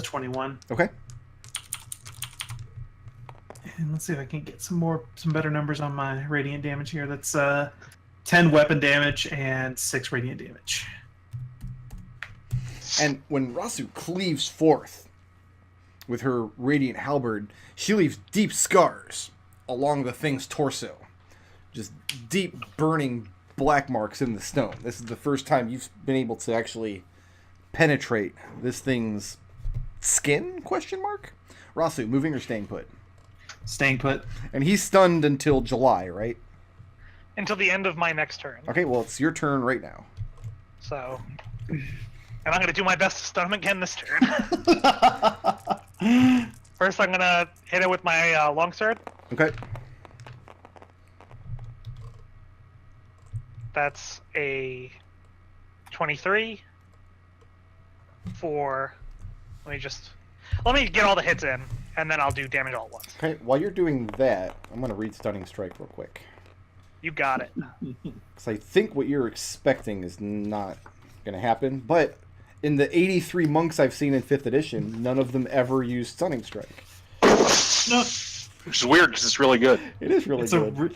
S6: 21.
S2: Okay.
S6: And let's see if I can get some better numbers on my radiant damage here. That's 10 weapon damage and 6 radiant damage.
S2: And when Raazu cleaves forth with her radiant halberd, she leaves deep scars along the thing's torso. Just deep, burning black marks in the stone. This is the first time you've been able to actually penetrate this thing's skin? Question mark? Raazu, moving or staying put?
S6: Staying put.
S2: And he's stunned until July, right?
S3: Until the end of my next turn.
S2: Okay, well, it's your turn right now.
S3: So, and I'm gonna do my best to stun him again this turn. First, I'm gonna hit it with my longsword.
S2: Okay.
S3: That's a 23 for. Let me get all the hits in, and then I'll do damage all at once.
S2: Okay, while you're doing that, I'm going to read Stunning Strike real quick.
S3: You got it.
S2: Because I think what you're expecting is not going to happen. But in the 83 monks I've seen in 5th edition, none of them ever used Stunning Strike.
S6: No,
S4: Which is weird because it's really good.
S2: It is really
S6: it's
S2: good.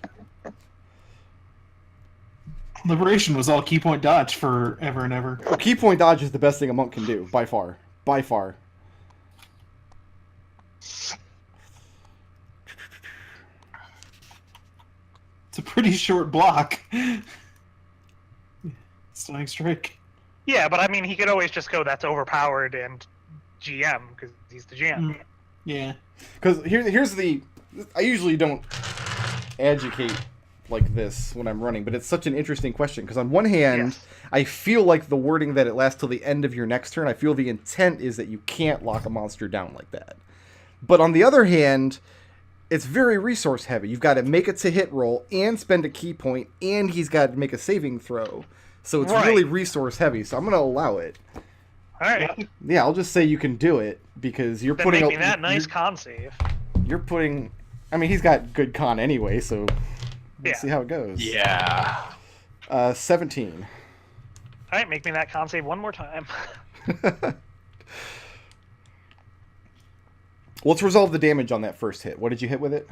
S6: Liberation was all key point dodge forever and ever.
S2: Well, key point dodge is the best thing a monk can do, by far. By far.
S6: It's a pretty short block. Stunning strike.
S3: Yeah, but I mean, he could always just go, that's overpowered, and GM, because he's the GM.
S6: Yeah.
S2: Because here's the... I usually don't educate like this when I'm running, but it's such an interesting question. Because on one hand,
S3: Yes.
S2: I feel like the wording that it lasts till the end of your next turn, I feel the intent is that you can't lock a monster down like that. But on the other hand, it's very resource heavy. You've got to make a to hit roll and spend a key point, and he's got to make a saving throw. So it's
S3: Right.
S2: really resource heavy. So I'm going to allow it.
S3: Alright,
S2: Yeah, I'll just say you can do it because you're
S3: then
S2: putting
S3: make me that nice con save.
S2: You're putting. I mean, he's got good con anyway, so let's
S3: Yeah.
S2: see how it goes.
S4: Yeah.
S2: 17.
S3: Alright, make me that con save one more time.
S2: Let's resolve the damage on that first hit. What did you hit with it?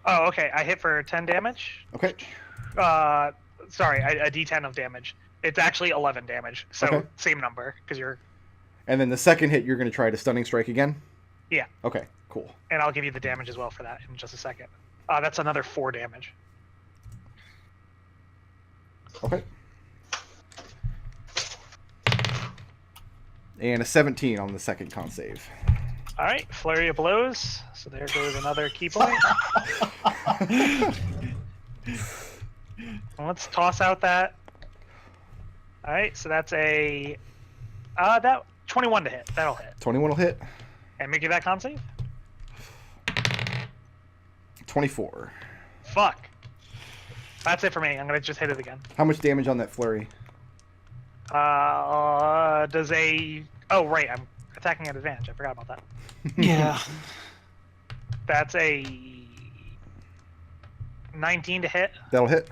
S3: Oh, okay. I hit for 10 damage.
S2: Okay.
S3: Sorry, a D10 of damage. It's actually 11 damage. So
S2: Okay.
S3: same number because you're.
S2: And then the second hit, you're going to try to stunning strike again?
S3: Yeah.
S2: Okay, cool.
S3: And I'll give you the damage as well for that in just a second. That's another 4 damage.
S2: Okay. And a 17 on the second con save.
S3: All right, flurry of blows. So there goes another key point. Let's toss out that. All right, so that's a that 21 to hit. That'll hit.
S2: 21 will hit.
S3: And make you that con save.
S2: 24.
S3: Fuck. That's it for me. I'm gonna just hit it again.
S2: How much damage on that flurry?
S3: Does a oh right, I'm attacking at advantage. I forgot about that.
S6: Yeah.
S3: That's a 19 to hit.
S2: That'll hit.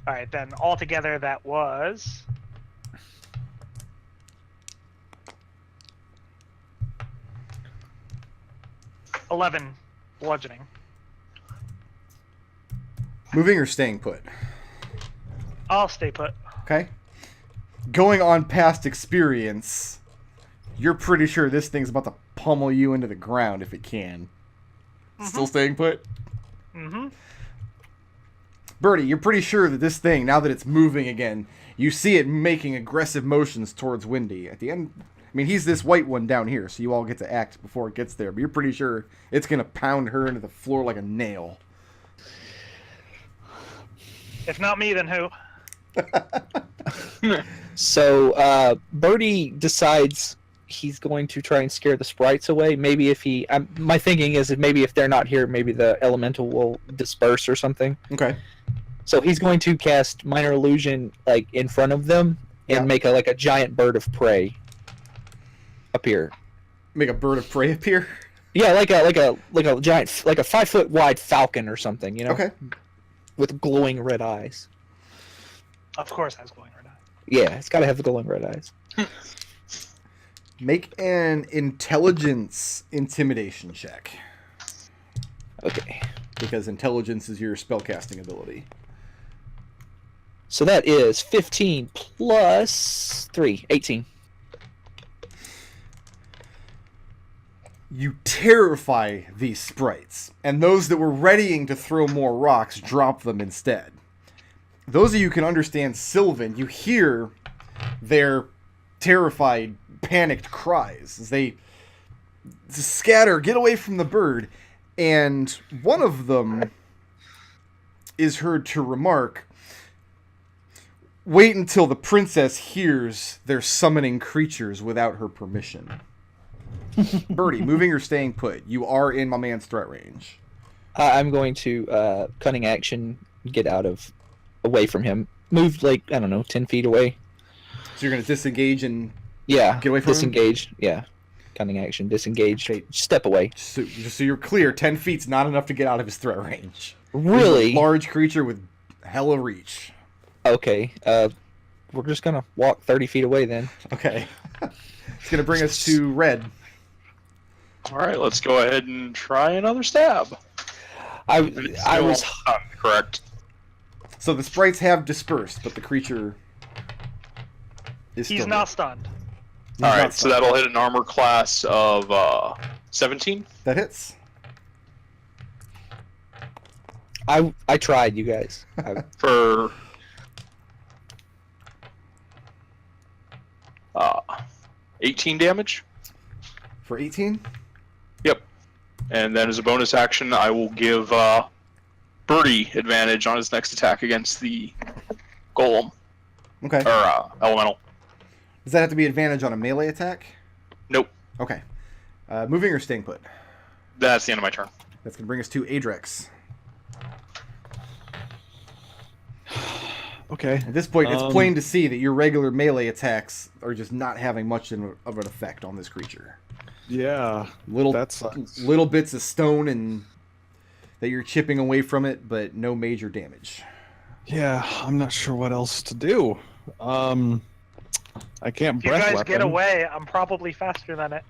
S3: All right, then altogether that was 11 bludgeoning.
S2: Moving or staying put?
S3: I'll stay put.
S2: Okay. Going on past experience, you're pretty sure this thing's about to pummel you into the ground if it can. Still staying put?
S3: Mm-hmm.
S2: Birdie, you're pretty sure that this thing, now that it's moving again, you see it making aggressive motions towards Windy. At the end, I mean, he's this white one down here, so you all get to act before it gets there, but you're pretty sure it's going to pound her into the floor like a nail.
S3: If not me, then who?
S5: So Birdie decides he's going to try and scare the sprites away. Maybe if he, my thinking is that maybe if they're not here, maybe the elemental will disperse or something.
S2: Okay.
S5: So he's going to cast minor illusion like in front of them and make a giant bird of prey appear.
S2: Make a bird of prey appear?
S5: Yeah, like a giant, like a 5-foot wide falcon or something, you know?
S2: Okay.
S5: With glowing red eyes.
S3: Of course, I was going right now.
S5: Yeah, it's got to have the glowing red eyes.
S2: Make an intelligence intimidation check.
S5: Okay.
S2: Because intelligence is your spellcasting ability.
S5: So that is 15 plus 3, 18.
S2: You terrify these sprites, and those that were readying to throw more rocks drop them instead. Those of you who can understand Sylvan, you hear their terrified, panicked cries as they scatter, get away from the bird, and one of them is heard to remark, "Wait until the princess hears they're summoning creatures without her permission." Birdie, moving or staying put? You are in my man's threat range.
S5: I'm going to cunning action, get away from him. Move 10 feet away.
S2: So you're going to disengage and
S5: Yeah.
S2: get away from him?
S5: disengage. Yeah. Cunning action, disengage,
S2: Okay.
S5: step away.
S2: So you're clear. 10 feet's not enough to get out of his threat range.
S5: Really?
S2: He's a large creature with hella reach.
S5: Okay. We're just gonna walk 30 feet away then.
S2: Okay. It's going to bring us to Red.
S4: All right, let's go ahead and try another stab.
S5: I
S4: Still
S5: was
S4: stunned, correct.
S2: So the sprites have dispersed, but the creature is
S3: He's
S2: still
S3: not
S2: there.
S3: stunned.
S2: He's
S4: All
S2: not
S4: right, so
S2: stunned.
S4: that'll hit an armor class of 17.
S2: That hits.
S5: I tried, you guys.
S4: For 18 damage.
S2: For 18?
S4: Yep. And then as a bonus action, I will give Birdie advantage on his next attack against the golem
S2: Okay.
S4: or elemental.
S2: Does that have to be advantage on a melee attack?
S4: Nope.
S2: Okay. Moving or staying put?
S4: That's the end of my turn.
S2: That's going to bring us to Adrex.
S1: Okay.
S2: At this point, it's plain to see that your regular melee attacks are just not having much of an effect on this creature.
S1: Yeah.
S2: Little
S1: That sucks.
S2: little bits of stone and that you're chipping away from it, but no major damage.
S1: Yeah, I'm not sure what else to do. I can't
S3: If you
S1: breath
S3: guys
S1: weapon.
S3: get away, I'm probably faster than it.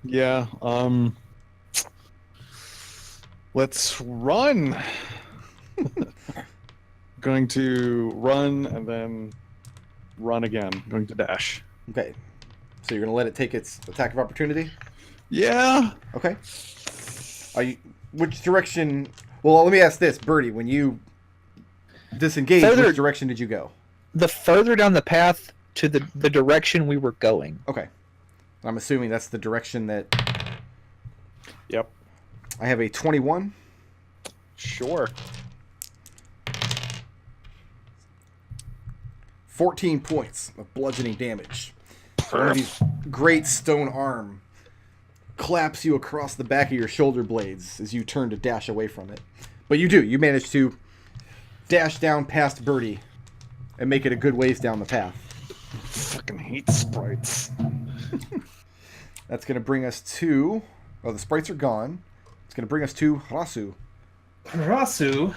S1: Yeah. Let's run. Going to run and then run again. Going to dash.
S2: Okay. So you're going to let it take its attack of opportunity?
S1: Yeah.
S2: Okay. Which direction... Well, let me ask this, Birdie. When you disengaged,
S5: Further-
S2: which direction did you go?
S5: The further down the path to the direction we were going.
S2: Okay. I'm assuming that's the direction that...
S1: Yep.
S2: I have a 21.
S1: Sure.
S2: 14 points of bludgeoning damage. One of these great stone arm claps you across the back of your shoulder blades as you turn to dash away from it. But you do. You manage to dash down past Birdie and make it a good ways down the path.
S1: Fucking hate sprites.
S2: That's going to bring us to... Oh, the sprites are gone. It's going to bring us to Raazu.
S6: Raazu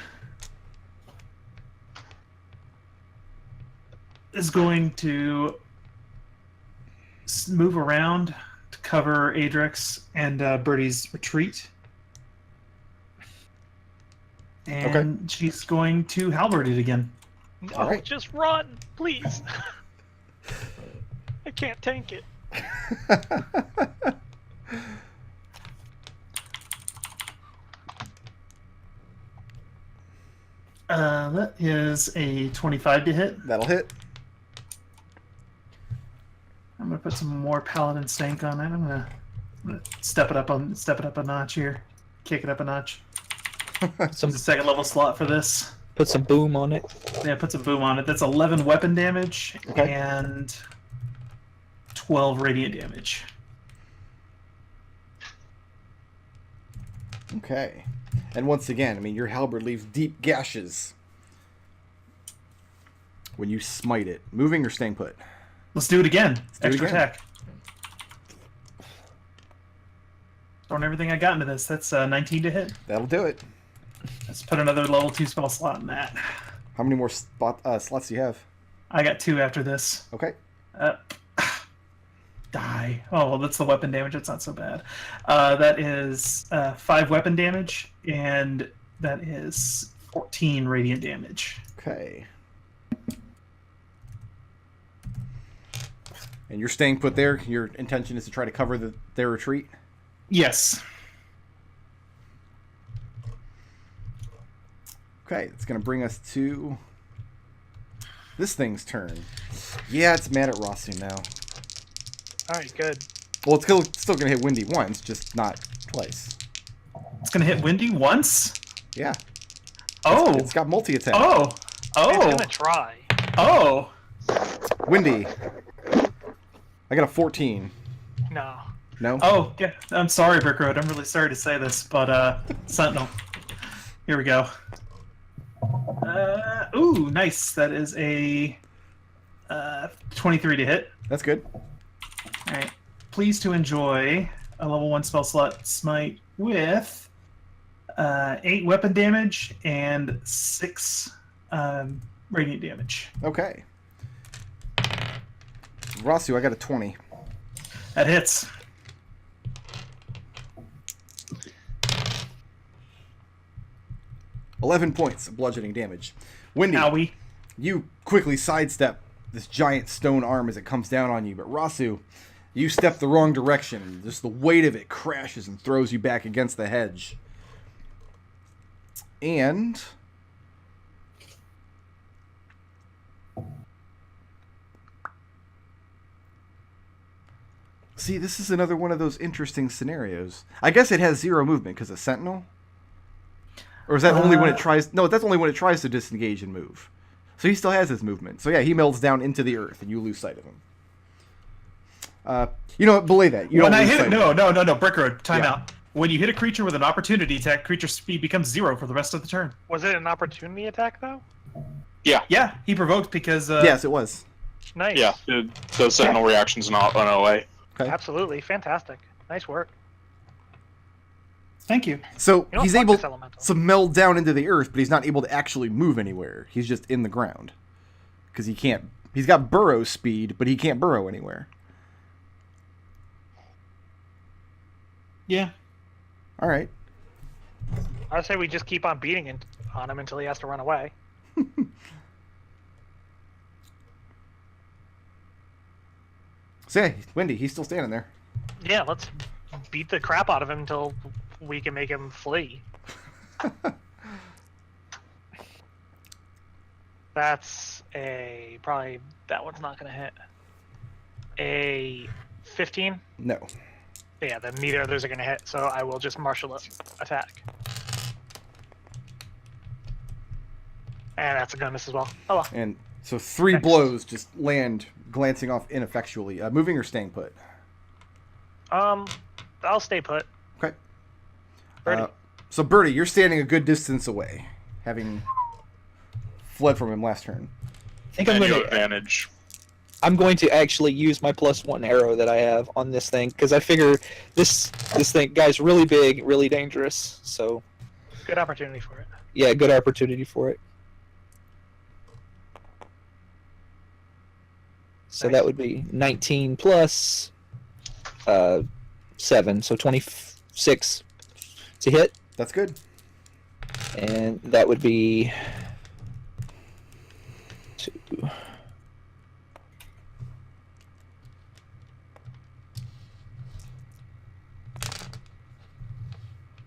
S6: is going to move around to cover Adrex and Birdie's retreat. And she's going to halberd it again.
S3: No,
S2: All right.
S3: just run, please. I can't tank it.
S6: That is a 25 to hit.
S2: That'll hit.
S6: I'm gonna put some more Paladin stank on it. I'm gonna step it up a notch here, kick it up a notch.
S5: Some
S6: There's a second level slot for this.
S5: put some boom on it.
S6: Yeah, put some boom on it. That's 11 weapon damage
S2: Okay.
S6: and 12 radiant damage.
S2: Okay. And once again, I mean, your halberd leaves deep gashes when you smite it. Moving or staying put?
S6: Let's do it again.
S2: do it
S6: Extra
S2: again.
S6: attack. Throwing everything I got into this. That's 19 to hit.
S2: That'll do it.
S6: Let's put another level 2 spell slot in that.
S2: How many more slots do you have?
S6: I got 2 after this.
S2: Okay.
S6: Die. Oh, well, that's the weapon damage. That's not so bad. That is 5 weapon damage, and that is 14 radiant damage.
S2: Okay. And you're staying put there? Your intention is to try to cover their retreat?
S6: Yes.
S2: Okay, it's going to bring us to this thing's turn. Yeah, it's mad at Raazu now.
S3: Alright, good.
S2: Well, it's still going to hit Windy once, just not twice.
S6: It's going to hit Windy once?
S2: Yeah.
S6: Oh.
S2: It's got multi-attack.
S6: Oh.
S3: It's
S6: Oh.
S3: gonna try.
S6: Oh.
S2: Windy. I got a 14.
S3: No.
S2: No?
S6: Oh, yeah. I'm sorry, Brick Road. I'm really sorry to say this, but Sentinel. Here we go. Ooh, nice. That is a 23 to hit.
S2: That's good.
S6: All right. Pleased to enjoy a level 1 spell slot smite with 8 weapon damage and 6 radiant damage.
S2: Okay. Raazu, I got a 20.
S6: That hits.
S2: $11 points of bludgeoning damage. Windy,
S6: Owie.
S2: you quickly sidestep this giant stone arm as it comes down on you, but Raazu, you step the wrong direction. Just the weight of it crashes and throws you back against the hedge. And see, this is another one of those interesting scenarios. I guess it has 0 movement because of Sentinel. Or is that only when it tries... No, that's only when it tries to disengage and move. So he still has his movement. So yeah, he melts down into the earth and you lose sight of him. You know what? Belay that. You
S6: When
S2: don't
S6: I
S2: lose
S6: hit
S2: sight
S6: it,
S2: of him.
S6: no, Brick Road, time
S2: Yeah.
S6: out. When you hit a creature with an opportunity attack, creature speed becomes 0 for the rest of the turn.
S3: Was it an opportunity attack though?
S6: Yeah, he provoked because
S2: Yes, it was.
S3: Nice.
S4: Yeah, the Sentinel reaction's not on OA.
S2: Okay.
S3: Absolutely. Fantastic. Nice work.
S6: Thank you.
S2: So
S3: You know,
S2: he's
S3: fuck
S2: able
S3: this elemental.
S2: to meld down into the earth, but he's not able to actually move anywhere. He's just in the ground. Because he can't... He's got burrow speed, but he can't burrow anywhere.
S1: Yeah.
S2: All right.
S3: I say we just keep on beating on him until he has to run away.
S2: Say, Wendy, he's still standing there.
S3: Yeah, let's beat the crap out of him until we can make him flee. That's probably that one's not gonna hit. A 15.
S2: No.
S3: Yeah, then neither of those are gonna hit. So I will just martial attack. And that's a gun miss as well. Oh well.
S2: And so 3
S3: Next.
S2: blows just land, glancing off ineffectually. Moving or staying put?
S3: I'll stay put.
S2: Okay.
S3: Birdie.
S2: So Birdie, you're standing a good distance away, having fled from him last turn.
S5: I think I'm
S4: And
S5: going
S4: you
S5: to.
S4: advantage.
S5: I'm going to actually use my +1 arrow that I have on this thing because I figure this guy's really big, really dangerous. So
S3: Good opportunity for it.
S5: yeah, good opportunity for it. So
S3: Nice.
S5: that would be 19 plus 7, so 26 to hit,
S2: That's good.
S5: and that would be 2.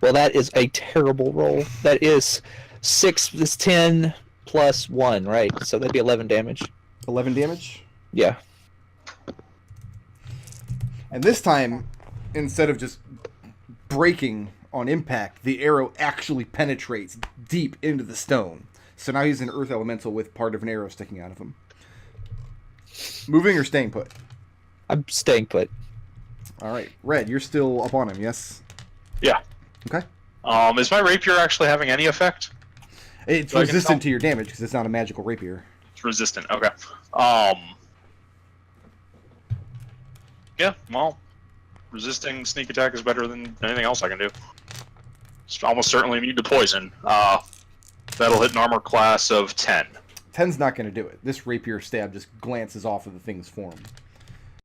S5: Well, that is a terrible roll. That is 6 is 10 plus 1, right? So that'd be 11 damage.
S2: 11 damage.
S5: Yeah.
S2: And this time, instead of just breaking on impact, the arrow actually penetrates deep into the stone. So now he's an earth elemental with part of an arrow sticking out of him. Moving or staying put?
S5: I'm staying put.
S2: All right. Red, you're still up on him, yes?
S4: Yeah.
S2: Okay.
S4: Is my rapier actually having any effect?
S2: It's
S4: So I can tell-
S2: resistant to your damage because it's not a magical rapier.
S4: It's resistant. Okay. Yeah. Well, resisting sneak attack is better than anything else I can do. It's almost certainly immune to poison. That'll hit an armor class of 10.
S2: 10's not going to do it. This rapier stab just glances off of the thing's form.